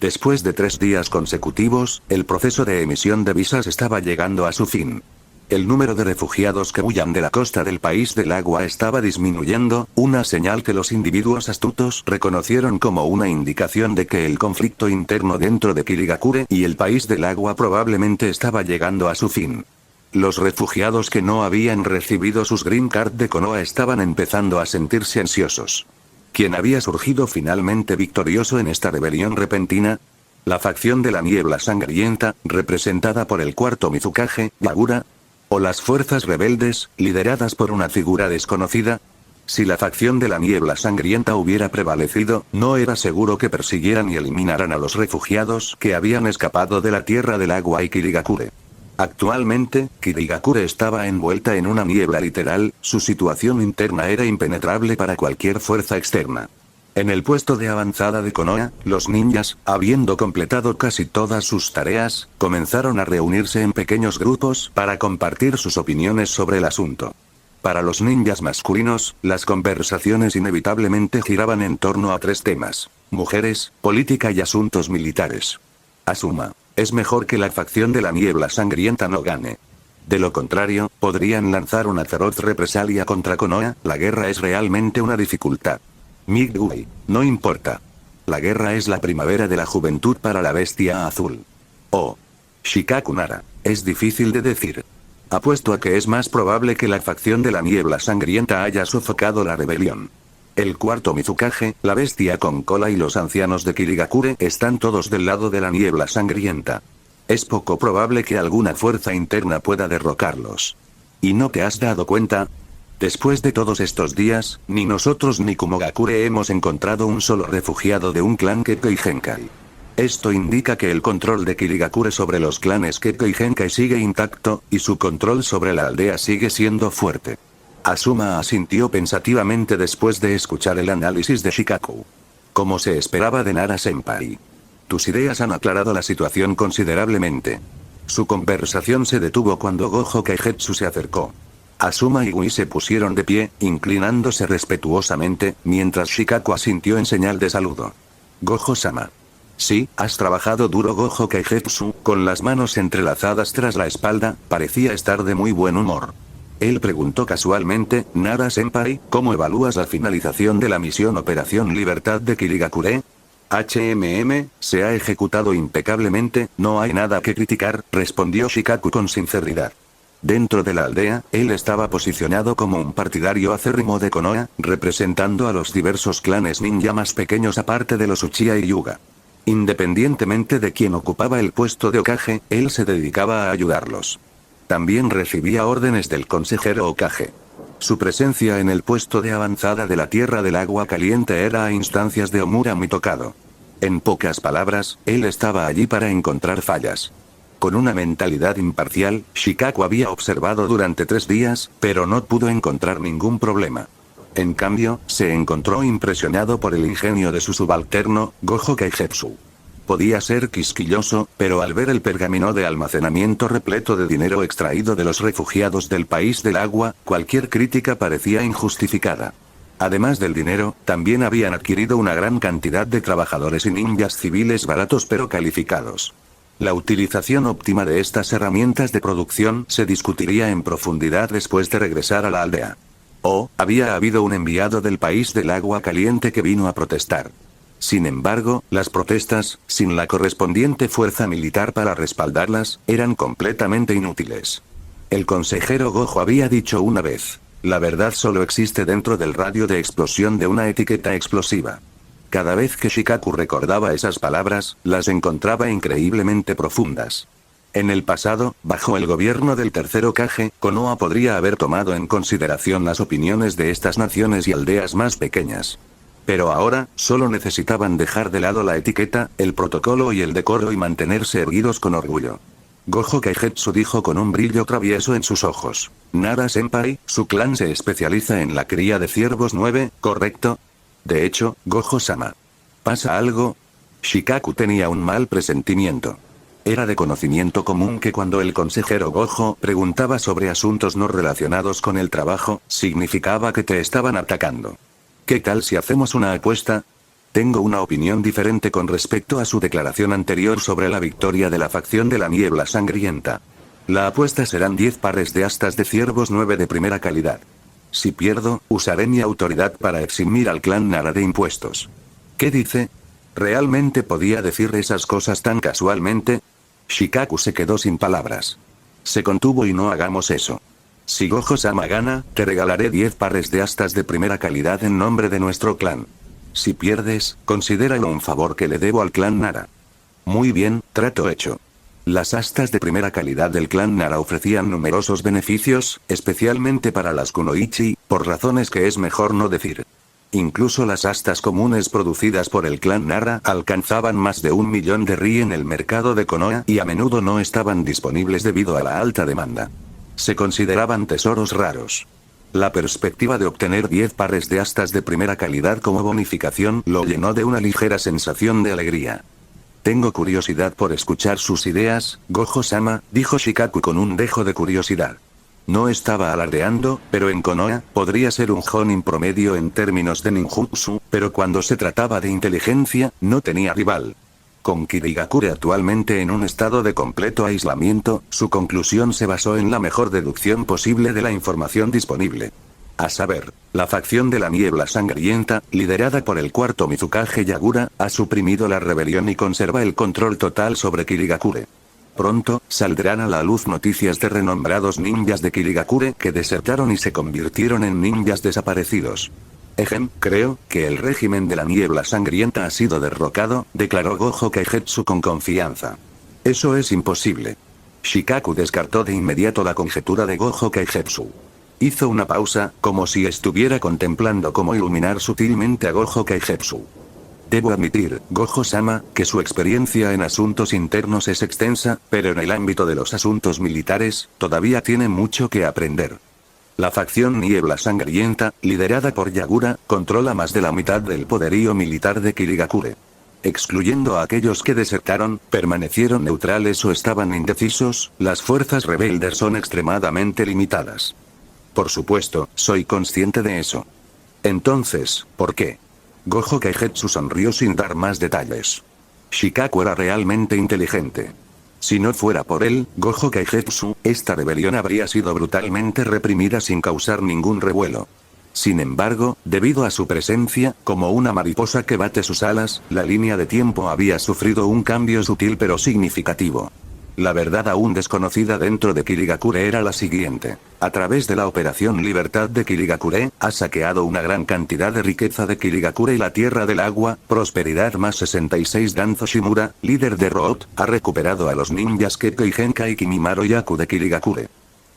Después de 3 días consecutivos, el proceso de emisión de visas estaba llegando a su fin. El número de refugiados que huían de la costa del país del agua estaba disminuyendo, una señal que los individuos astutos reconocieron como una indicación de que el conflicto interno dentro de Kirigakure y el país del agua probablemente estaba llegando a su fin. Los refugiados que no habían recibido sus green card de Konoha estaban empezando a sentirse ansiosos. ¿Quién había surgido finalmente victorioso en esta rebelión repentina? La facción de la niebla sangrienta, representada por el cuarto Mizukage, Yagura, o las fuerzas rebeldes, lideradas por una figura desconocida. Si la facción de la niebla sangrienta hubiera prevalecido, no era seguro que persiguieran y eliminaran a los refugiados que habían escapado de la tierra del agua y Kirigakure. Actualmente, Kirigakure estaba envuelta en una niebla literal, su situación interna era impenetrable para cualquier fuerza externa. En el puesto de avanzada de Konoha, los ninjas, habiendo completado casi todas sus tareas, comenzaron a reunirse en pequeños grupos para compartir sus opiniones sobre el asunto. Para los ninjas masculinos, las conversaciones inevitablemente giraban en torno a 3 temas: mujeres, política y asuntos militares. Asuma: es mejor que la facción de la niebla sangrienta no gane. De lo contrario, podrían lanzar una feroz represalia contra Konoha, la guerra es realmente una dificultad. Midway: no importa. La guerra es la primavera de la juventud para la bestia azul. Oh. Shikaku Nara: es difícil de decir. Apuesto a que es más probable que la facción de la niebla sangrienta haya sofocado la rebelión. El cuarto Mizukage, la bestia con cola y los ancianos de Kirigakure están todos del lado de la niebla sangrienta. Es poco probable que alguna fuerza interna pueda derrocarlos. ¿Y no te has dado cuenta? Después de todos estos días, ni nosotros ni Kumogakure hemos encontrado un solo refugiado de un clan Kekkei Genkai. Esto indica que el control de Kirigakure sobre los clanes Kekkei Genkai sigue intacto, y su control sobre la aldea sigue siendo fuerte. Asuma asintió pensativamente después de escuchar el análisis de Shikaku. Como se esperaba de Nara-senpai. Tus ideas han aclarado la situación considerablemente. Su conversación se detuvo cuando Gojo Kaigetsu se acercó. Asuma y Gui se pusieron de pie, inclinándose respetuosamente, mientras Shikaku asintió en señal de saludo. Gojo-sama. Sí, has trabajado duro. Gojo Kaigetsu, con las manos entrelazadas tras la espalda, parecía estar de muy buen humor. Él preguntó casualmente: Nara-senpai, ¿cómo evalúas la finalización de la misión Operación Libertad de Kirigakure? Se ha ejecutado impecablemente, no hay nada que criticar, respondió Shikaku con sinceridad. Dentro de la aldea, él estaba posicionado como un partidario acérrimo de Konoha, representando a los diversos clanes ninja más pequeños aparte de los Uchiha y Hyuga. Independientemente de quién ocupaba el puesto de Hokage, él se dedicaba a ayudarlos. También recibía órdenes del consejero Hokage. Su presencia en el puesto de avanzada de la Tierra del Agua Caliente era a instancias de Omura Mitokado. En pocas palabras, él estaba allí para encontrar fallas. Con una mentalidad imparcial, Shikaku había observado durante 3 días, pero no pudo encontrar ningún problema. En cambio, se encontró impresionado por el ingenio de su subalterno, Gojo Kaigetsu. Podía ser quisquilloso, pero al ver el pergamino de almacenamiento repleto de dinero extraído de los refugiados del país del agua, cualquier crítica parecía injustificada. Además del dinero, también habían adquirido una gran cantidad de trabajadores y ninjas civiles baratos pero calificados. La utilización óptima de estas herramientas de producción se discutiría en profundidad después de regresar a la aldea. Había habido un enviado del país del agua caliente que vino a protestar. Sin embargo, las protestas, sin la correspondiente fuerza militar para respaldarlas, eran completamente inútiles. El consejero Gojo había dicho una vez: la verdad solo existe dentro del radio de explosión de una etiqueta explosiva. Cada vez que Shikaku recordaba esas palabras, las encontraba increíblemente profundas. En el pasado, bajo el gobierno del tercer Hokage, Konoha podría haber tomado en consideración las opiniones de estas naciones y aldeas más pequeñas. Pero ahora, solo necesitaban dejar de lado la etiqueta, el protocolo y el decoro y mantenerse erguidos con orgullo. Gojo Kaigetsu dijo con un brillo travieso en sus ojos: Nara-senpai, su clan se especializa en la cría de ciervos 9, ¿correcto? De hecho, Gojo-sama. ¿Pasa algo? Shikaku tenía un mal presentimiento. Era de conocimiento común que cuando el consejero Gojo preguntaba sobre asuntos no relacionados con el trabajo, significaba que te estaban atacando. ¿Qué tal si hacemos una apuesta? Tengo una opinión diferente con respecto a su declaración anterior sobre la victoria de la facción de la niebla sangrienta. La apuesta serán 10 pares de astas de ciervos 9 de primera calidad. Si pierdo, usaré mi autoridad para eximir al clan Nara de impuestos. ¿Qué dice? ¿Realmente podía decir esas cosas tan casualmente? Shikaku se quedó sin palabras. Se contuvo y no hagamos eso. Si Gojo-sama gana, te regalaré 10 pares de astas de primera calidad en nombre de nuestro clan. Si pierdes, considéralo un favor que le debo al clan Nara. Muy bien, trato hecho. Las astas de primera calidad del clan Nara ofrecían numerosos beneficios, especialmente para las kunoichi, por razones que es mejor no decir. Incluso las astas comunes producidas por el clan Nara alcanzaban más de 1 millón de ri en el mercado de Konoha y a menudo no estaban disponibles debido a la alta demanda. Se consideraban tesoros raros. La perspectiva de obtener 10 pares de astas de primera calidad como bonificación lo llenó de una ligera sensación de alegría. Tengo curiosidad por escuchar sus ideas, Gojo-sama, dijo Shikaku con un dejo de curiosidad. No estaba alardeando, pero en Konoha, podría ser un jonin promedio en términos de ninjutsu, pero cuando se trataba de inteligencia, no tenía rival. Con Kirigakure actualmente en un estado de completo aislamiento, su conclusión se basó en la mejor deducción posible de la información disponible. A saber, la facción de la niebla sangrienta, liderada por el cuarto Mizukage Yagura, ha suprimido la rebelión y conserva el control total sobre Kirigakure. Pronto, saldrán a la luz noticias de renombrados ninjas de Kirigakure que desertaron y se convirtieron en ninjas desaparecidos. Creo que el régimen de la niebla sangrienta ha sido derrocado, declaró Gojo Kaigetsu con confianza. Eso es imposible. Shikaku descartó de inmediato la conjetura de Gojo Kaigetsu. Hizo una pausa, como si estuviera contemplando cómo iluminar sutilmente a Gojo Kaigetsu. Debo admitir, Gojo-sama, que su experiencia en asuntos internos es extensa, pero en el ámbito de los asuntos militares, todavía tiene mucho que aprender. La facción Niebla Sangrienta, liderada por Yagura, controla más de la mitad del poderío militar de Kirigakure. Excluyendo a aquellos que desertaron, permanecieron neutrales o estaban indecisos, las fuerzas rebeldes son extremadamente limitadas. Por supuesto, soy consciente de eso. Entonces, ¿por qué? Gojo Kaigetsu sonrió sin dar más detalles. Shikaku era realmente inteligente. Si no fuera por él, Gojo Kaigetsu, esta rebelión habría sido brutalmente reprimida sin causar ningún revuelo. Sin embargo, debido a su presencia, como una mariposa que bate sus alas, la línea de tiempo había sufrido un cambio sutil pero significativo. La verdad aún desconocida dentro de Kirigakure era la siguiente. A través de la Operación Libertad de Kirigakure, ha saqueado una gran cantidad de riqueza de Kirigakure y la Tierra del Agua, Prosperidad más 66 Danzo Shimura, líder de Root, ha recuperado a los ninjas Keko y Genkai Kimimaro Yaku de Kirigakure.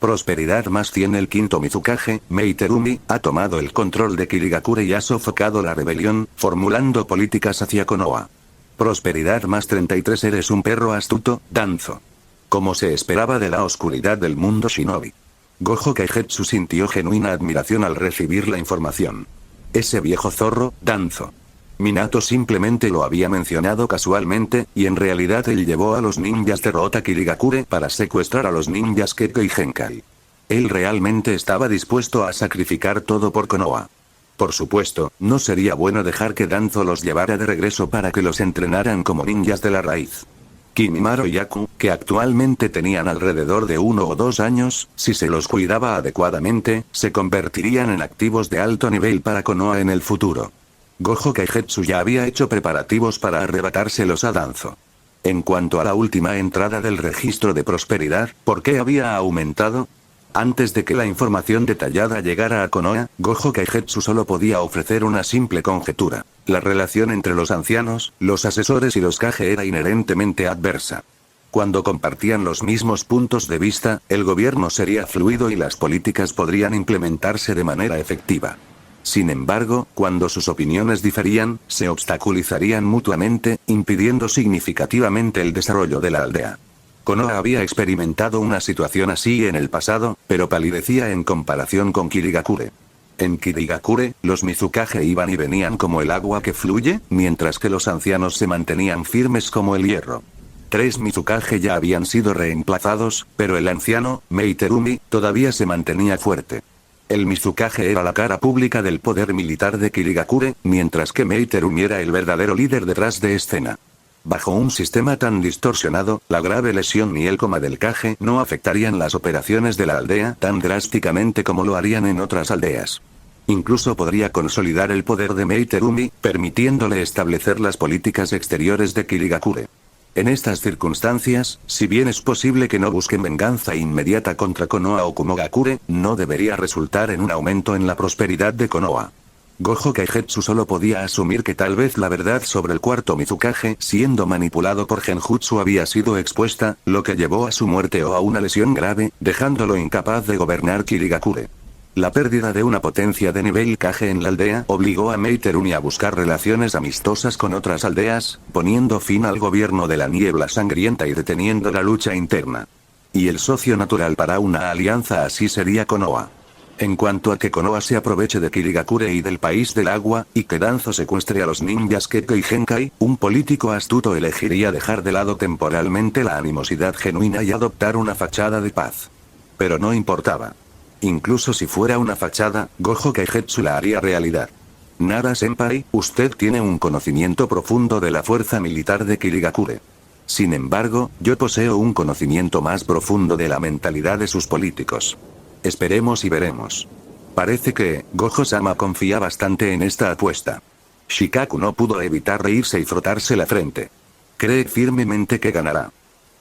Prosperidad más 100 el quinto Mizukage, Meiterumi, ha tomado el control de Kirigakure y ha sofocado la rebelión, formulando políticas hacia Konoha. Prosperidad más 33 eres un perro astuto, Danzo. Como se esperaba de la oscuridad del mundo shinobi. Gojo Kaigetsu sintió genuina admiración al recibir la información. Ese viejo zorro, Danzo. Minato simplemente lo había mencionado casualmente, y en realidad él llevó a los ninjas de Root a Kirigakure para secuestrar a los ninjas Keko y Genkai. Él realmente estaba dispuesto a sacrificar todo por Konoha. Por supuesto, no sería bueno dejar que Danzo los llevara de regreso para que los entrenaran como ninjas de la raíz. Kimimaro y Yaku, que actualmente tenían alrededor de 1 o 2 años, si se los cuidaba adecuadamente, se convertirían en activos de alto nivel para Konoha en el futuro. Gojo Kaigetsu ya había hecho preparativos para arrebatárselos a Danzo. En cuanto a la última entrada del registro de prosperidad, ¿por qué había aumentado? Antes de que la información detallada llegara a Konoha, Gojo Kaigetsu solo podía ofrecer una simple conjetura. La relación entre los ancianos, los asesores y los Kage era inherentemente adversa. Cuando compartían los mismos puntos de vista, el gobierno sería fluido y las políticas podrían implementarse de manera efectiva. Sin embargo, cuando sus opiniones diferían, se obstaculizarían mutuamente, impidiendo significativamente el desarrollo de la aldea. Konoha había experimentado una situación así en el pasado, pero palidecía en comparación con Kirigakure. En Kirigakure, los Mizukage iban y venían como el agua que fluye, mientras que los ancianos se mantenían firmes como el hierro. 3 Mizukage ya habían sido reemplazados, pero el anciano, Meiterumi, todavía se mantenía fuerte. El Mizukage era la cara pública del poder militar de Kirigakure, mientras que Mei Terumi era el verdadero líder detrás de escena. Bajo un sistema tan distorsionado, la grave lesión y el coma del Kage no afectarían las operaciones de la aldea tan drásticamente como lo harían en otras aldeas. Incluso podría consolidar el poder de Mei Terumi, permitiéndole establecer las políticas exteriores de Kirigakure. En estas circunstancias, si bien es posible que no busquen venganza inmediata contra Konoha o Kumogakure, no debería resultar en un aumento en la prosperidad de Konoha. Gojo Kaigetsu solo podía asumir que tal vez la verdad sobre el cuarto Mizukage siendo manipulado por Genjutsu había sido expuesta, lo que llevó a su muerte o a una lesión grave, dejándolo incapaz de gobernar Kirigakure. La pérdida de una potencia de nivel Kage en la aldea obligó a Mei Terumi a buscar relaciones amistosas con otras aldeas, poniendo fin al gobierno de la niebla sangrienta y deteniendo la lucha interna. Y el socio natural para una alianza así sería Konoha. En cuanto a que Konoha se aproveche de Kirigakure y del país del agua, y que Danzo secuestre a los ninjas Kekko y Genkai, un político astuto elegiría dejar de lado temporalmente la animosidad genuina y adoptar una fachada de paz. Pero no importaba. Incluso si fuera una fachada, Gojo Kaigetsu la haría realidad. Nara-senpai, usted tiene un conocimiento profundo de la fuerza militar de Kirigakure. Sin embargo, yo poseo un conocimiento más profundo de la mentalidad de sus políticos. Esperemos y veremos. Parece que, Gojo-sama confía bastante en esta apuesta. Shikaku no pudo evitar reírse y frotarse la frente. Cree firmemente que ganará.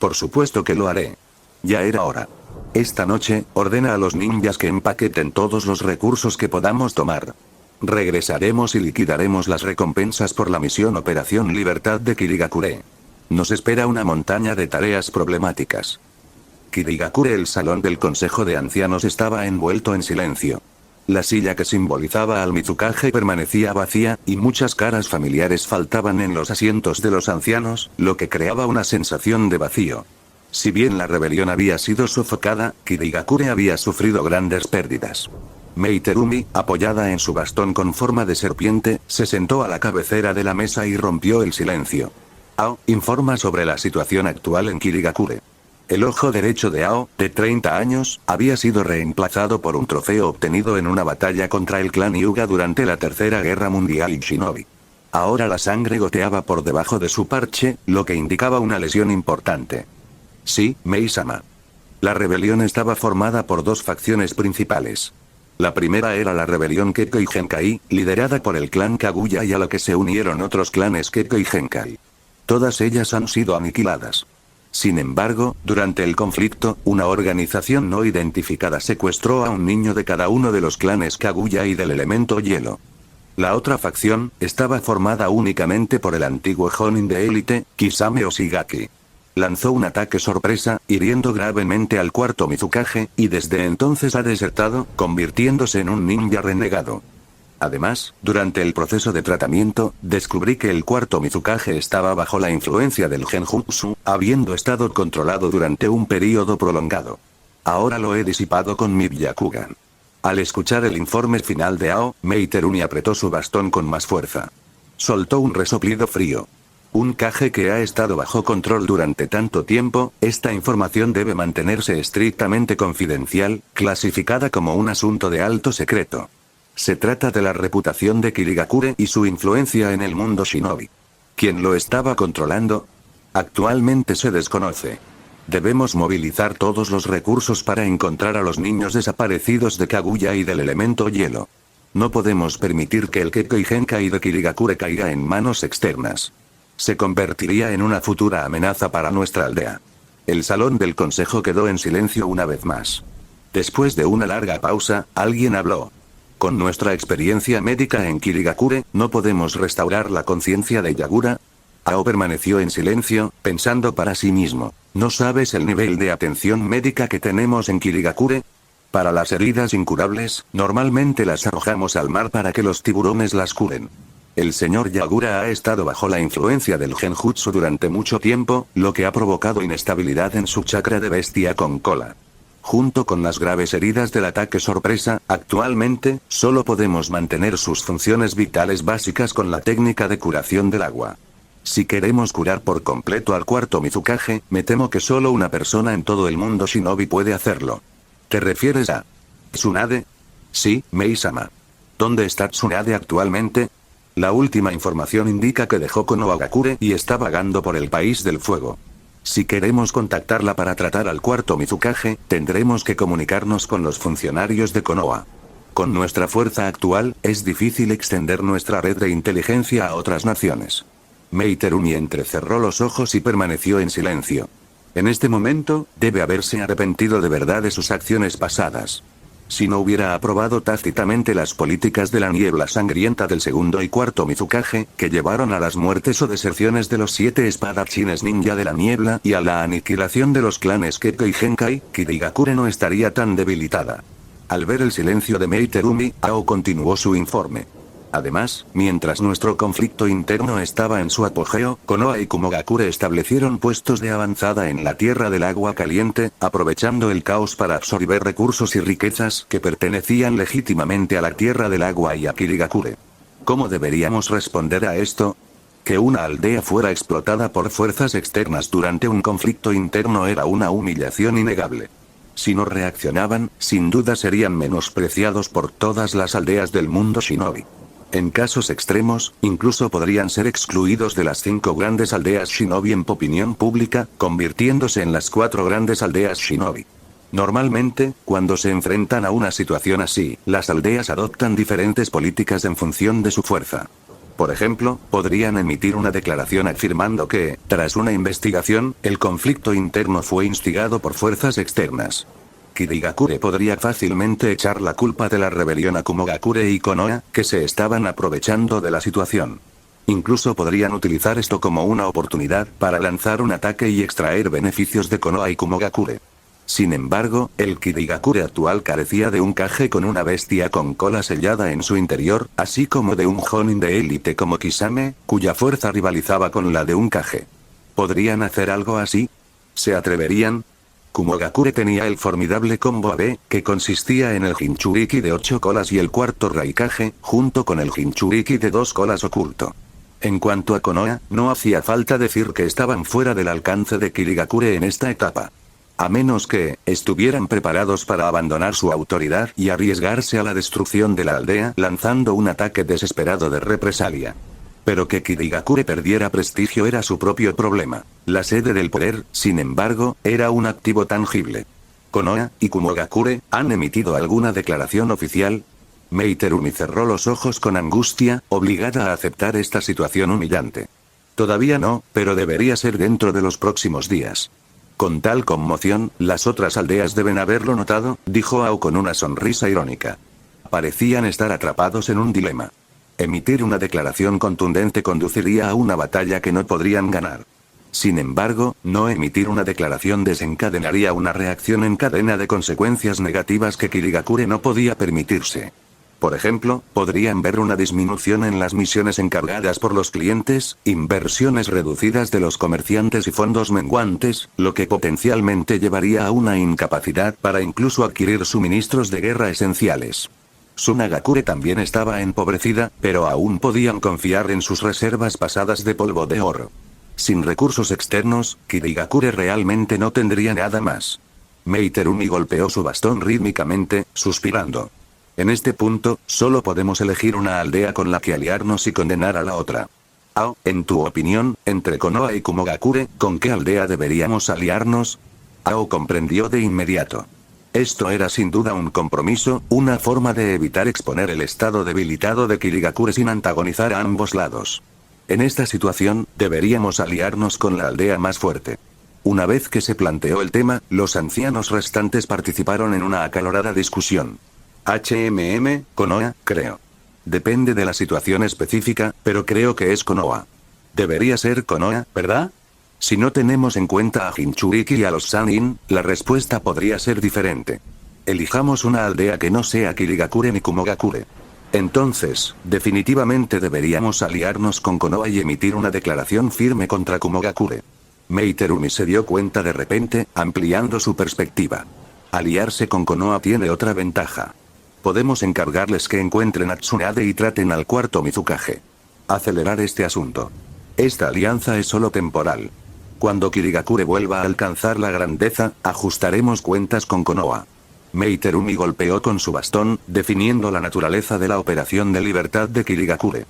Por supuesto que lo haré. Ya era hora. Esta noche, ordena a los ninjas que empaqueten todos los recursos que podamos tomar. Regresaremos y liquidaremos las recompensas por la misión Operación Libertad de Kirigakure. Nos espera una montaña de tareas problemáticas. Kirigakure, el salón del Consejo de Ancianos, estaba envuelto en silencio. La silla que simbolizaba al Mizukage permanecía vacía, y muchas caras familiares faltaban en los asientos de los ancianos, lo que creaba una sensación de vacío. Si bien la rebelión había sido sofocada, Kirigakure había sufrido grandes pérdidas. Mei Terumi, apoyada en su bastón con forma de serpiente, se sentó a la cabecera de la mesa y rompió el silencio. Ao, informa sobre la situación actual en Kirigakure. El ojo derecho de Ao, de 30 años, había sido reemplazado por un trofeo obtenido en una batalla contra el clan Hyuga durante la Tercera Guerra Mundial y Shinobi. Ahora la sangre goteaba por debajo de su parche, lo que indicaba una lesión importante. Sí, Mei-sama. La rebelión estaba formada por dos facciones principales. La primera era la rebelión Kekko y Genkai, liderada por el clan Kaguya, y a la que se unieron otros clanes Kekko y Genkai. Todas ellas han sido aniquiladas. Sin embargo, durante el conflicto, una organización no identificada secuestró a un niño de cada uno de los clanes Kaguya y del elemento hielo. La otra facción estaba formada únicamente por el antiguo Jonin de élite, Kisame Oshigaki. Lanzó un ataque sorpresa, hiriendo gravemente al cuarto Mizukage, y desde entonces ha desertado, convirtiéndose en un ninja renegado. Además, durante el proceso de tratamiento, descubrí que el cuarto Mizukage estaba bajo la influencia del Genjutsu, habiendo estado controlado durante un período prolongado. Ahora lo he disipado con mi Byakugan. Al escuchar el informe final de Ao, Mei Terumi apretó su bastón con más fuerza. Soltó un resoplido frío. Un Kage que ha estado bajo control durante tanto tiempo, esta información debe mantenerse estrictamente confidencial, clasificada como un asunto de alto secreto. Se trata de la reputación de Kirigakure y su influencia en el mundo shinobi. ¿Quién lo estaba controlando? Actualmente se desconoce. Debemos movilizar todos los recursos para encontrar a los niños desaparecidos de Kaguya y del elemento hielo. No podemos permitir que el Kekko y Genkai de Kirigakure caiga en manos externas. Se convertiría en una futura amenaza para nuestra aldea. El salón del consejo quedó en silencio una vez más. Después de una larga pausa, alguien habló. Con nuestra experiencia médica en Kirigakure, ¿no podemos restaurar la conciencia de Yagura? Ao permaneció en silencio, pensando para sí mismo. ¿No sabes el nivel de atención médica que tenemos en Kirigakure? Para las heridas incurables, normalmente las arrojamos al mar para que los tiburones las curen. El señor Yagura ha estado bajo la influencia del Genjutsu durante mucho tiempo, lo que ha provocado inestabilidad en su chakra de bestia con cola. Junto con las graves heridas del ataque sorpresa, actualmente, solo podemos mantener sus funciones vitales básicas con la técnica de curación del agua. Si queremos curar por completo al cuarto Mizukage, me temo que solo una persona en todo el mundo shinobi puede hacerlo. ¿Te refieres a Tsunade? Sí, Mei-sama. ¿Dónde está Tsunade actualmente? La última información indica que dejó Konohagakure y está vagando por el país del fuego. Si queremos contactarla para tratar al cuarto Mizukage, tendremos que comunicarnos con los funcionarios de Konoha. Con nuestra fuerza actual, es difícil extender nuestra red de inteligencia a otras naciones. Mei Terumi entrecerró los ojos y permaneció en silencio. En este momento, debe haberse arrepentido de verdad de sus acciones pasadas. Si no hubiera aprobado tácitamente las políticas de la niebla sangrienta del segundo y cuarto Mizukage, que llevaron a las muertes o deserciones de los 7 espadachines ninja de la niebla y a la aniquilación de los clanes Kekko y Genkai, Kirigakure no estaría tan debilitada. Al ver el silencio de Mei Terumi, Ao continuó su informe. Además, mientras nuestro conflicto interno estaba en su apogeo, Konoha y Kumogakure establecieron puestos de avanzada en la Tierra del Agua Caliente, aprovechando el caos para absorber recursos y riquezas que pertenecían legítimamente a la Tierra del Agua y a Kirigakure. ¿Cómo deberíamos responder a esto? Que una aldea fuera explotada por fuerzas externas durante un conflicto interno era una humillación innegable. Si no reaccionaban, sin duda serían menospreciados por todas las aldeas del mundo shinobi. En casos extremos, incluso podrían ser excluidos de las 5 grandes aldeas shinobi en opinión pública, convirtiéndose en las 4 grandes aldeas shinobi. Normalmente, cuando se enfrentan a una situación así, las aldeas adoptan diferentes políticas en función de su fuerza. Por ejemplo, podrían emitir una declaración afirmando que, tras una investigación, el conflicto interno fue instigado por fuerzas externas. Kirigakure podría fácilmente echar la culpa de la rebelión a Kumogakure y Konoha, que se estaban aprovechando de la situación. Incluso podrían utilizar esto como una oportunidad para lanzar un ataque y extraer beneficios de Konoha y Kumogakure. Sin embargo, el Kirigakure actual carecía de un Kage con una bestia con cola sellada en su interior, así como de un Jonin de élite como Kisame, cuya fuerza rivalizaba con la de un Kage. ¿Podrían hacer algo así? ¿Se atreverían? Kumogakure tenía el formidable combo AB, que consistía en el Jinchuriki de 8 colas y el cuarto Raikage, junto con el Jinchuriki de 2 colas oculto. En cuanto a Konoha, no hacía falta decir que estaban fuera del alcance de Kirigakure en esta etapa. A menos que, estuvieran preparados para abandonar su autoridad y arriesgarse a la destrucción de la aldea lanzando un ataque desesperado de represalia. Pero que Kirigakure perdiera prestigio era su propio problema. La sede del poder, sin embargo, era un activo tangible. ¿Konoha y Kumogakure han emitido alguna declaración oficial? Mei Terumi cerró los ojos con angustia, obligada a aceptar esta situación humillante. Todavía no, pero debería ser dentro de los próximos días. Con tal conmoción, las otras aldeas deben haberlo notado, dijo Ao con una sonrisa irónica. Parecían estar atrapados en un dilema. Emitir una declaración contundente conduciría a una batalla que no podrían ganar. Sin embargo, no emitir una declaración desencadenaría una reacción en cadena de consecuencias negativas que Kirigakure no podía permitirse. Por ejemplo, podrían ver una disminución en las misiones encargadas por los clientes, inversiones reducidas de los comerciantes y fondos menguantes, lo que potencialmente llevaría a una incapacidad para incluso adquirir suministros de guerra esenciales. Tsunagakure también estaba empobrecida, pero aún podían confiar en sus reservas pasadas de polvo de oro. Sin recursos externos, Kirigakure realmente no tendría nada más. Mei Terumi golpeó su bastón rítmicamente, suspirando. En este punto, solo podemos elegir una aldea con la que aliarnos y condenar a la otra. Ao, en tu opinión, entre Konoha y Kumogakure, ¿con qué aldea deberíamos aliarnos? Ao comprendió de inmediato. Esto era sin duda un compromiso, una forma de evitar exponer el estado debilitado de Kirigakure sin antagonizar a ambos lados. En esta situación, deberíamos aliarnos con la aldea más fuerte. Una vez que se planteó el tema, los ancianos restantes participaron en una acalorada discusión. Konoha, creo. Depende de la situación específica, pero creo que es Konoha. Debería ser Konoha, ¿verdad? Si no tenemos en cuenta a Jinchuriki y a los Sannin, la respuesta podría ser diferente. Elijamos una aldea que no sea Kirigakure ni Kumogakure. Entonces, definitivamente deberíamos aliarnos con Konoha y emitir una declaración firme contra Kumogakure. Mei Terumi se dio cuenta de repente, ampliando su perspectiva. Aliarse con Konoha tiene otra ventaja. Podemos encargarles que encuentren a Tsunade y traten al cuarto Mizukage. Acelerar este asunto. Esta alianza es solo temporal. Cuando Kirigakure vuelva a alcanzar la grandeza, ajustaremos cuentas con Konoha. Meiterumi golpeó con su bastón, definiendo la naturaleza de la operación de libertad de Kirigakure.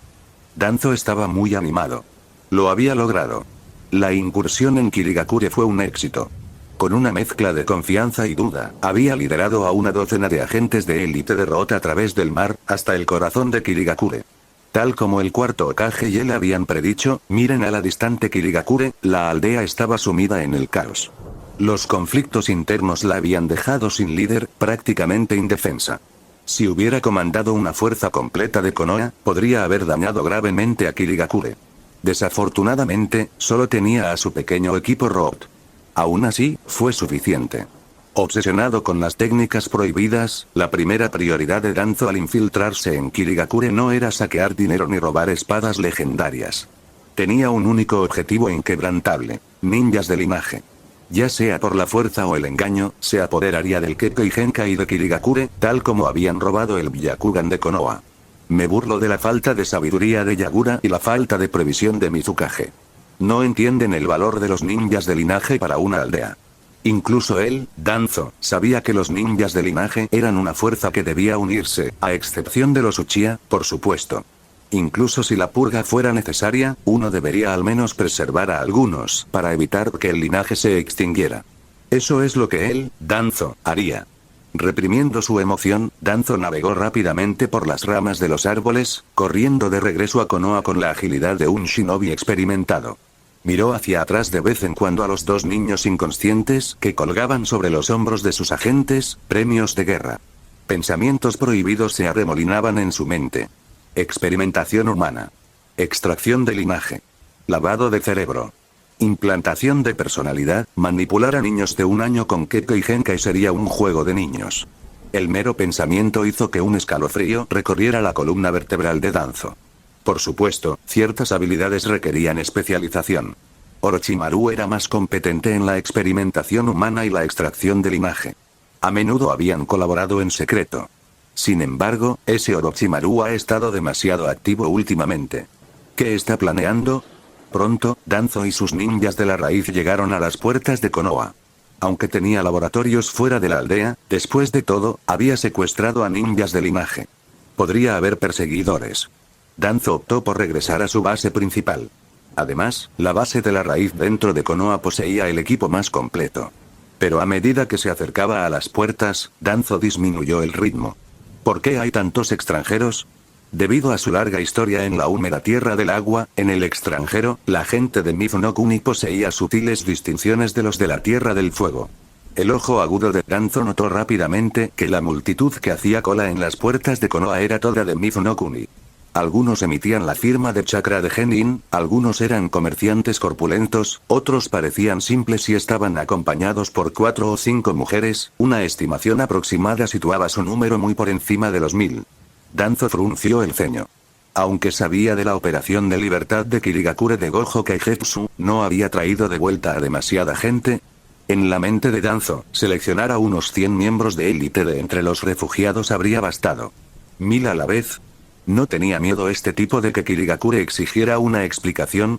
Danzo estaba muy animado. Lo había logrado. La incursión en Kirigakure fue un éxito. Con una mezcla de confianza y duda, había liderado a una docena de agentes de élite de Root a través del mar, hasta el corazón de Kirigakure. Tal como el cuarto Hokage y él habían predicho, miren a la distante Kirigakure, la aldea estaba sumida en el caos. Los conflictos internos la habían dejado sin líder, prácticamente indefensa. Si hubiera comandado una fuerza completa de Konoha, podría haber dañado gravemente a Kirigakure. Desafortunadamente, solo tenía a su pequeño equipo Root. Aún así, fue suficiente. Obsesionado con las técnicas prohibidas, la primera prioridad de Danzo al infiltrarse en Kirigakure no era saquear dinero ni robar espadas legendarias. Tenía un único objetivo inquebrantable: ninjas de linaje. Ya sea por la fuerza o el engaño, se apoderaría del Kekkei Genkai de Kirigakure, tal como habían robado el Byakugan de Konoha. Me burlo de la falta de sabiduría de Yagura y la falta de previsión de Mizukage. No entienden el valor de los ninjas de linaje para una aldea. Incluso él, Danzo, sabía que los ninjas de linaje eran una fuerza que debía unirse, a excepción de los Uchiha, por supuesto. Incluso si la purga fuera necesaria, uno debería al menos preservar a algunos, para evitar que el linaje se extinguiera. Eso es lo que él, Danzo, haría. Reprimiendo su emoción, Danzo navegó rápidamente por las ramas de los árboles, corriendo de regreso a Konoha con la agilidad de un shinobi experimentado. Miró hacia atrás de vez en cuando a los dos niños inconscientes que colgaban sobre los hombros de sus agentes, premios de guerra. Pensamientos prohibidos se arremolinaban en su mente. Experimentación humana. Extracción de linaje. Lavado de cerebro. Implantación de personalidad. Manipular a niños de 1 año con Kekkei Genkai sería un juego de niños. El mero pensamiento hizo que un escalofrío recorriera la columna vertebral de Danzo. Por supuesto, ciertas habilidades requerían especialización. Orochimaru era más competente en la experimentación humana y la extracción de linaje. A menudo habían colaborado en secreto. Sin embargo, ese Orochimaru ha estado demasiado activo últimamente. ¿Qué está planeando? Pronto, Danzo y sus ninjas de la raíz llegaron a las puertas de Konoha. Aunque tenía laboratorios fuera de la aldea, después de todo, había secuestrado a ninjas de linaje. Podría haber perseguidores. Danzo optó por regresar a su base principal. Además, la base de la raíz dentro de Konoha poseía el equipo más completo. Pero a medida que se acercaba a las puertas, Danzo disminuyó el ritmo. ¿Por qué hay tantos extranjeros? Debido a su larga historia en la húmeda tierra del agua, en el extranjero, la gente de Mizunokuni poseía sutiles distinciones de los de la Tierra del Fuego. El ojo agudo de Danzo notó rápidamente que la multitud que hacía cola en las puertas de Konoha era toda de Mizunokuni. Algunos emitían la firma de chakra de Genin, algunos eran comerciantes corpulentos, otros parecían simples y estaban acompañados por 4 o 5 mujeres, una estimación aproximada situaba su número muy por encima de los 1000. Danzo frunció el ceño. Aunque sabía de la operación de libertad de Kirigakure de Gojo Kaigetsu, ¿no había traído de vuelta a demasiada gente? En la mente de Danzo, seleccionar a unos 100 miembros de élite de entre los refugiados habría bastado. 1000 a la vez. ¿No tenía miedo este tipo de que Kirigakure exigiera una explicación?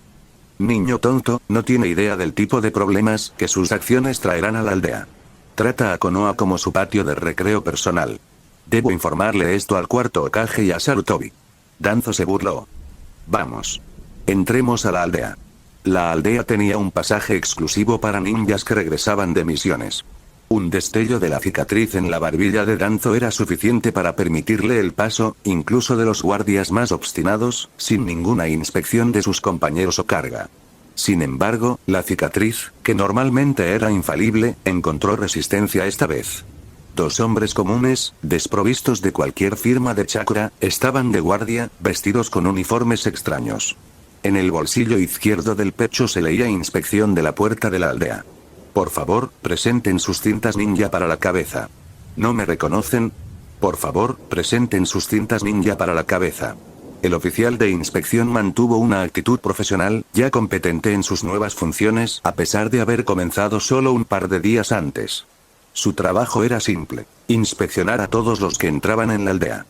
Niño tonto, no tiene idea del tipo de problemas que sus acciones traerán a la aldea. Trata a Konoha como su patio de recreo personal. Debo informarle esto al cuarto Hokage y a Sarutobi. Danzo se burló. Vamos. Entremos a la aldea. La aldea tenía un pasaje exclusivo para ninjas que regresaban de misiones. Un destello de la cicatriz en la barbilla de Danzo era suficiente para permitirle el paso, incluso de los guardias más obstinados, sin ninguna inspección de sus compañeros o carga. Sin embargo, la cicatriz, que normalmente era infalible, encontró resistencia esta vez. 2 hombres comunes, desprovistos de cualquier firma de chakra, estaban de guardia, vestidos con uniformes extraños. En el bolsillo izquierdo del pecho se leía inspección de la puerta de la aldea. Por favor, presenten sus cintas ninja para la cabeza. ¿No me reconocen? Por favor, presenten sus cintas ninja para la cabeza. El oficial de inspección mantuvo una actitud profesional, ya competente en sus nuevas funciones, a pesar de haber comenzado solo un par de días antes. Su trabajo era simple: inspeccionar a todos los que entraban en la aldea.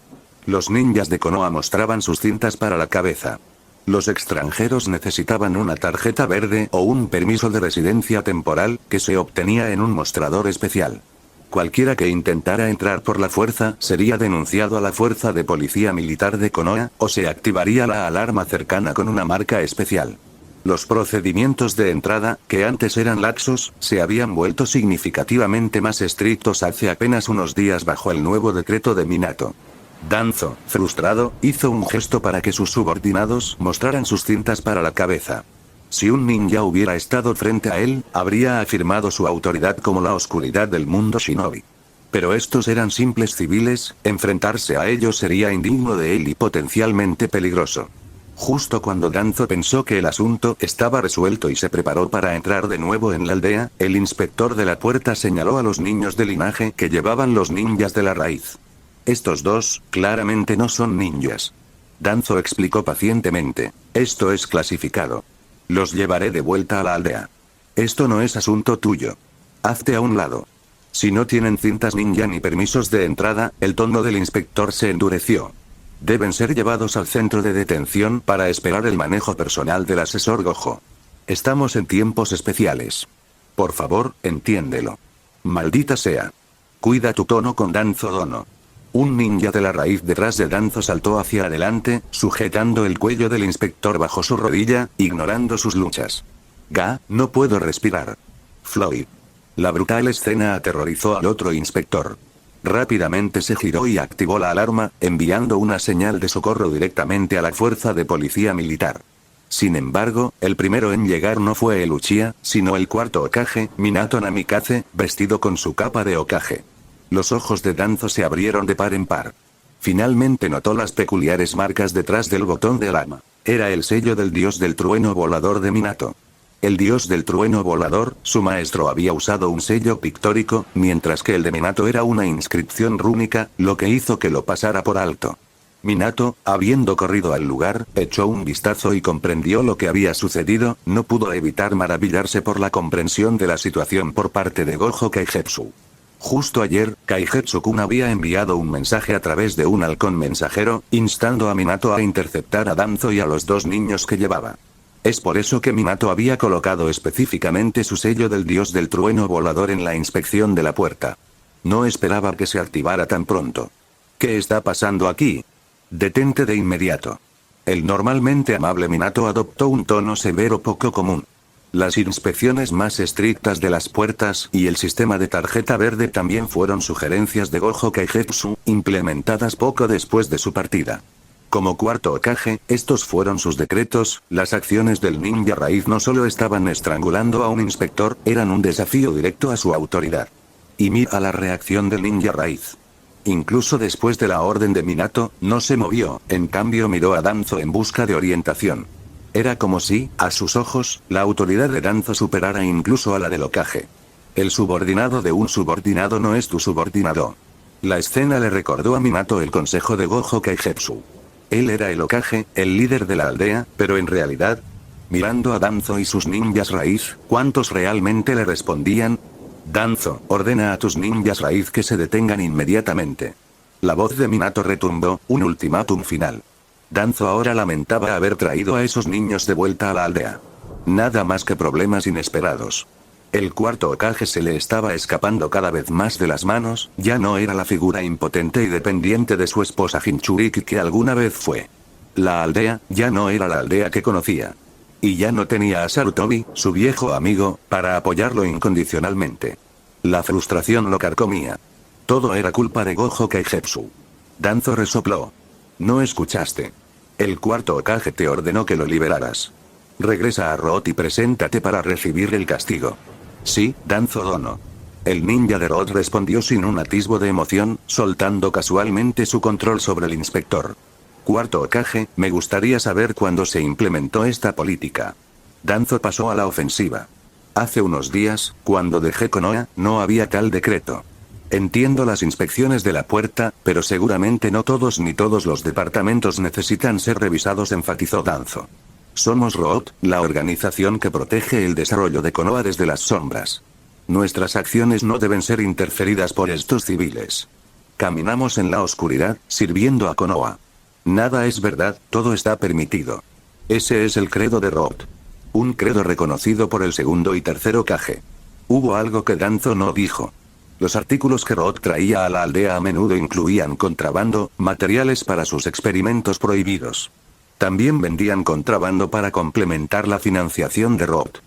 Los ninjas de Konoha mostraban sus cintas para la cabeza. Los extranjeros necesitaban una tarjeta verde o un permiso de residencia temporal, que se obtenía en un mostrador especial. Cualquiera que intentara entrar por la fuerza sería denunciado a la fuerza de policía militar de Konoha, o se activaría la alarma cercana con una marca especial. Los procedimientos de entrada, que antes eran laxos, se habían vuelto significativamente más estrictos hace apenas unos días bajo el nuevo decreto de Minato. Danzo, frustrado, hizo un gesto para que sus subordinados mostraran sus cintas para la cabeza. Si un ninja hubiera estado frente a él, habría afirmado su autoridad como la oscuridad del mundo shinobi. Pero estos eran simples civiles, enfrentarse a ellos sería indigno de él y potencialmente peligroso. Justo cuando Danzo pensó que el asunto estaba resuelto y se preparó para entrar de nuevo en la aldea, el inspector de la puerta señaló a los niños de linaje que llevaban los ninjas de la raíz. Estos dos, claramente no son ninjas. Danzo explicó pacientemente. Esto es clasificado. Los llevaré de vuelta a la aldea. Esto no es asunto tuyo. Hazte a un lado. Si no tienen cintas ninja ni permisos de entrada, el tono del inspector se endureció. Deben ser llevados al centro de detención para esperar el manejo personal del asesor Gojo. Estamos en tiempos especiales. Por favor, entiéndelo. Maldita sea. Cuida tu tono con Danzo Dono. Un ninja de la raíz detrás de Danzo saltó hacia adelante, sujetando el cuello del inspector bajo su rodilla, ignorando sus luchas. No puedo respirar. Floyd. La brutal escena aterrorizó al otro inspector. Rápidamente se giró y activó la alarma, enviando una señal de socorro directamente a la fuerza de policía militar. Sin embargo, el primero en llegar no fue el Uchiha, sino el cuarto Hokage, Minato Namikaze, vestido con su capa de Hokage. Los ojos de Danzo se abrieron de par en par. Finalmente notó las peculiares marcas detrás del botón de alarma. Era el sello del dios del trueno volador de Minato. El dios del trueno volador, su maestro, había usado un sello pictórico, mientras que el de Minato era una inscripción rúnica, lo que hizo que lo pasara por alto. Minato, habiendo corrido al lugar, echó un vistazo y comprendió lo que había sucedido. No pudo evitar maravillarse por la comprensión de la situación por parte de Gojo Kaigetsu. Justo ayer, Kaigetsu-kun había enviado un mensaje a través de un halcón mensajero, instando a Minato a interceptar a Danzo y a los dos niños que llevaba. Es por eso que Minato había colocado específicamente su sello del dios del trueno volador en la inspección de la puerta. No esperaba que se activara tan pronto. ¿Qué está pasando aquí? Detente de inmediato. El normalmente amable Minato adoptó un tono severo poco común. Las inspecciones más estrictas de las puertas y el sistema de tarjeta verde también fueron sugerencias de Gojo Kaigetsu, implementadas poco después de su partida. Como cuarto Hokage, estos fueron sus decretos. Las acciones del ninja raíz no solo estaban estrangulando a un inspector, eran un desafío directo a su autoridad. Y mira la reacción del ninja raíz. Incluso después de la orden de Minato, no se movió, en cambio miró a Danzo en busca de orientación. Era como si, a sus ojos, la autoridad de Danzo superara incluso a la del Hokage. El subordinado de un subordinado no es tu subordinado. La escena le recordó a Minato el consejo de Gojo Kaigetsu. Él era el Hokage, el líder de la aldea, pero en realidad, mirando a Danzo y sus ninjas raíz, ¿cuántos realmente le respondían? Danzo, ordena a tus ninjas raíz que se detengan inmediatamente. La voz de Minato retumbó, un ultimátum final. Danzo ahora lamentaba haber traído a esos niños de vuelta a la aldea. Nada más que problemas inesperados. El cuarto Hokage se le estaba escapando cada vez más de las manos, ya no era la figura impotente y dependiente de su esposa Jinchuriki que alguna vez fue. La aldea, ya no era la aldea que conocía. Y ya no tenía a Sarutobi, su viejo amigo, para apoyarlo incondicionalmente. La frustración lo carcomía. Todo era culpa de Gojo Kaigetsu. Danzo resopló. No escuchaste. El cuarto Hokage te ordenó que lo liberaras. Regresa a Root y preséntate para recibir el castigo. Sí, Danzo Dono. El ninja de Root respondió sin un atisbo de emoción, soltando casualmente su control sobre el inspector. Cuarto Hokage, me gustaría saber cuándo se implementó esta política. Danzo pasó a la ofensiva. Hace unos días, cuando dejé Konoha, no había tal decreto. Entiendo las inspecciones de la puerta, pero seguramente no todos ni todos los departamentos necesitan ser revisados, enfatizó Danzo. Somos Root, la organización que protege el desarrollo de Konoha desde las sombras. Nuestras acciones no deben ser interferidas por estos civiles. Caminamos en la oscuridad, sirviendo a Konoha. Nada es verdad, todo está permitido. Ese es el credo de Root. Un credo reconocido por el segundo y tercer Hokage. Hubo algo que Danzo no dijo. Los artículos que Roth traía a la aldea a menudo incluían contrabando, materiales para sus experimentos prohibidos. También vendían contrabando para complementar la financiación de Roth.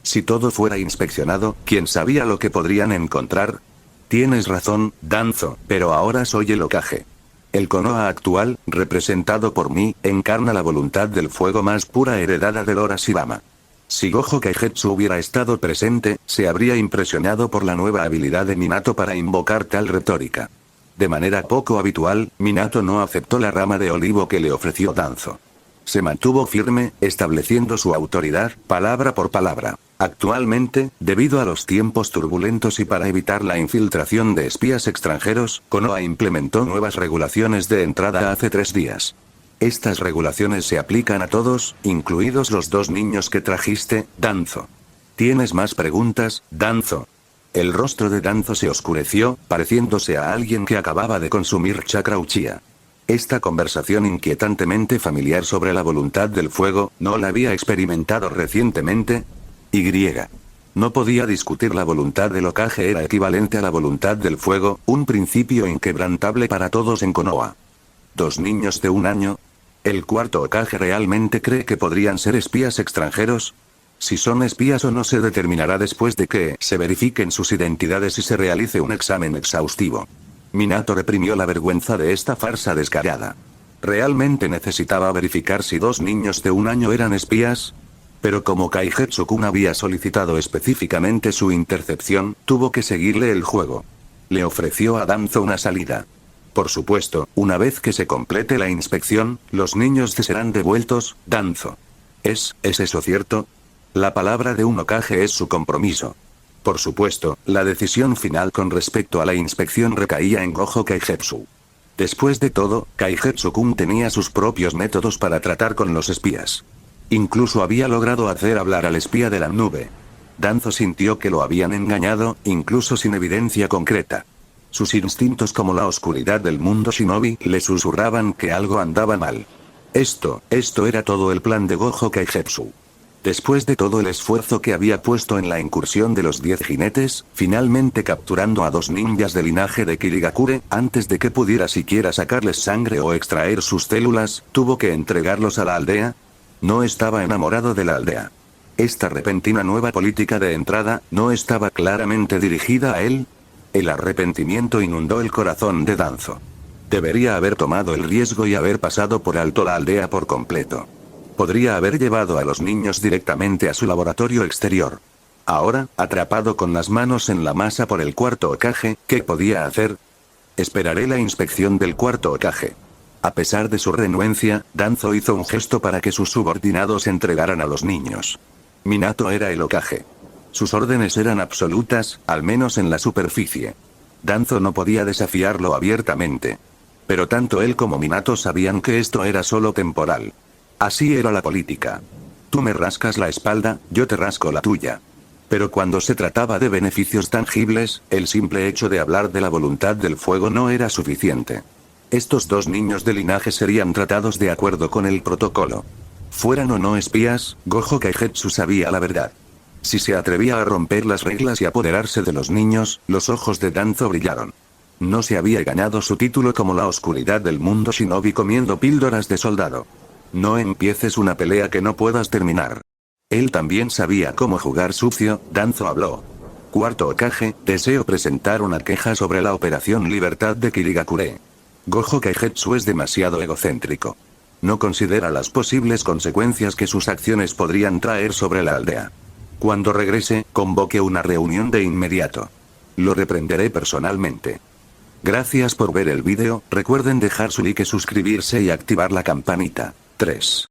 Si todo fuera inspeccionado, ¿quién sabía lo que podrían encontrar? Tienes razón, Danzo, pero ahora soy el Hokage. El Konoha actual, representado por mí, encarna la voluntad del fuego más pura heredada de Lord Ashirama. Si Gojo Kaigetsu hubiera estado presente, se habría impresionado por la nueva habilidad de Minato para invocar tal retórica. De manera poco habitual, Minato no aceptó la rama de olivo que le ofreció Danzo. Se mantuvo firme, estableciendo su autoridad, palabra por palabra. Actualmente, debido a los tiempos turbulentos y para evitar la infiltración de espías extranjeros, Konoha implementó nuevas regulaciones de entrada hace 3 días. Estas regulaciones se aplican a todos, incluidos los 2 niños que trajiste, Danzo. ¿Tienes más preguntas, Danzo? El rostro de Danzo se oscureció, pareciéndose a alguien que acababa de consumir chakra Uchiha. Esta conversación inquietantemente familiar sobre la voluntad del fuego, ¿no la había experimentado recientemente? No podía discutir. La voluntad del Hokage era equivalente a la voluntad del fuego, un principio inquebrantable para todos en Konoha. 2 niños de 1 año. ¿El cuarto Hokage realmente cree que podrían ser espías extranjeros? Si son espías o no se determinará después de que se verifiquen sus identidades y se realice un examen exhaustivo. Minato reprimió la vergüenza de esta farsa descarada. ¿Realmente necesitaba verificar si 2 niños de 1 año eran espías? Pero como Kaigetsu-kun había solicitado específicamente su intercepción, tuvo que seguirle el juego. Le ofreció a Danzo una salida. Por supuesto, una vez que se complete la inspección, los niños te serán devueltos, Danzo. ¿Es eso cierto? La palabra de un Hokage es su compromiso. Por supuesto, la decisión final con respecto a la inspección recaía en Gojo Kaigetsu. Después de todo, Kaigetsu-kun tenía sus propios métodos para tratar con los espías. Incluso había logrado hacer hablar al espía de la nube. Danzo sintió que lo habían engañado, incluso sin evidencia concreta. Sus instintos como la oscuridad del mundo shinobi le susurraban que algo andaba mal. Esto era todo el plan de Gojo Kaigetsu. Después de todo el esfuerzo que había puesto en la incursión de los 10 jinetes, finalmente capturando a 2 ninjas del linaje de Kirigakure, antes de que pudiera siquiera sacarles sangre o extraer sus células, tuvo que entregarlos a la aldea. No estaba enamorado de la aldea. Esta repentina nueva política de entrada, ¿no estaba claramente dirigida a él? El arrepentimiento inundó el corazón de Danzo. Debería haber tomado el riesgo y haber pasado por alto la aldea por completo. Podría haber llevado a los niños directamente a su laboratorio exterior. Ahora, atrapado con las manos en la masa por el cuarto Hokage, ¿qué podía hacer? Esperaré la inspección del cuarto Hokage. A pesar de su renuencia, Danzo hizo un gesto para que sus subordinados entregaran a los niños. Minato era el Hokage. Sus órdenes eran absolutas, al menos en la superficie. Danzo no podía desafiarlo abiertamente. Pero tanto él como Minato sabían que esto era solo temporal. Así era la política. Tú me rascas la espalda, yo te rasco la tuya. Pero cuando se trataba de beneficios tangibles, el simple hecho de hablar de la voluntad del fuego no era suficiente. Estos 2 niños de linaje serían tratados de acuerdo con el protocolo. Fueran o no espías, Gojo Kaigetsu sabía la verdad. Si se atrevía a romper las reglas y apoderarse de los niños, los ojos de Danzo brillaron. No se había ganado su título como la oscuridad del mundo shinobi comiendo píldoras de soldado. No empieces una pelea que no puedas terminar. Él también sabía cómo jugar sucio. Danzo habló. Cuarto Hokage, deseo presentar una queja sobre la Operación Libertad de Kirigakure. Gojo Kaigetsu es demasiado egocéntrico. No considera las posibles consecuencias que sus acciones podrían traer sobre la aldea. Cuando regrese, convoque una reunión de inmediato. Lo reprenderé personalmente. Gracias por ver el vídeo, recuerden dejar su like, suscribirse y activar la campanita. 3.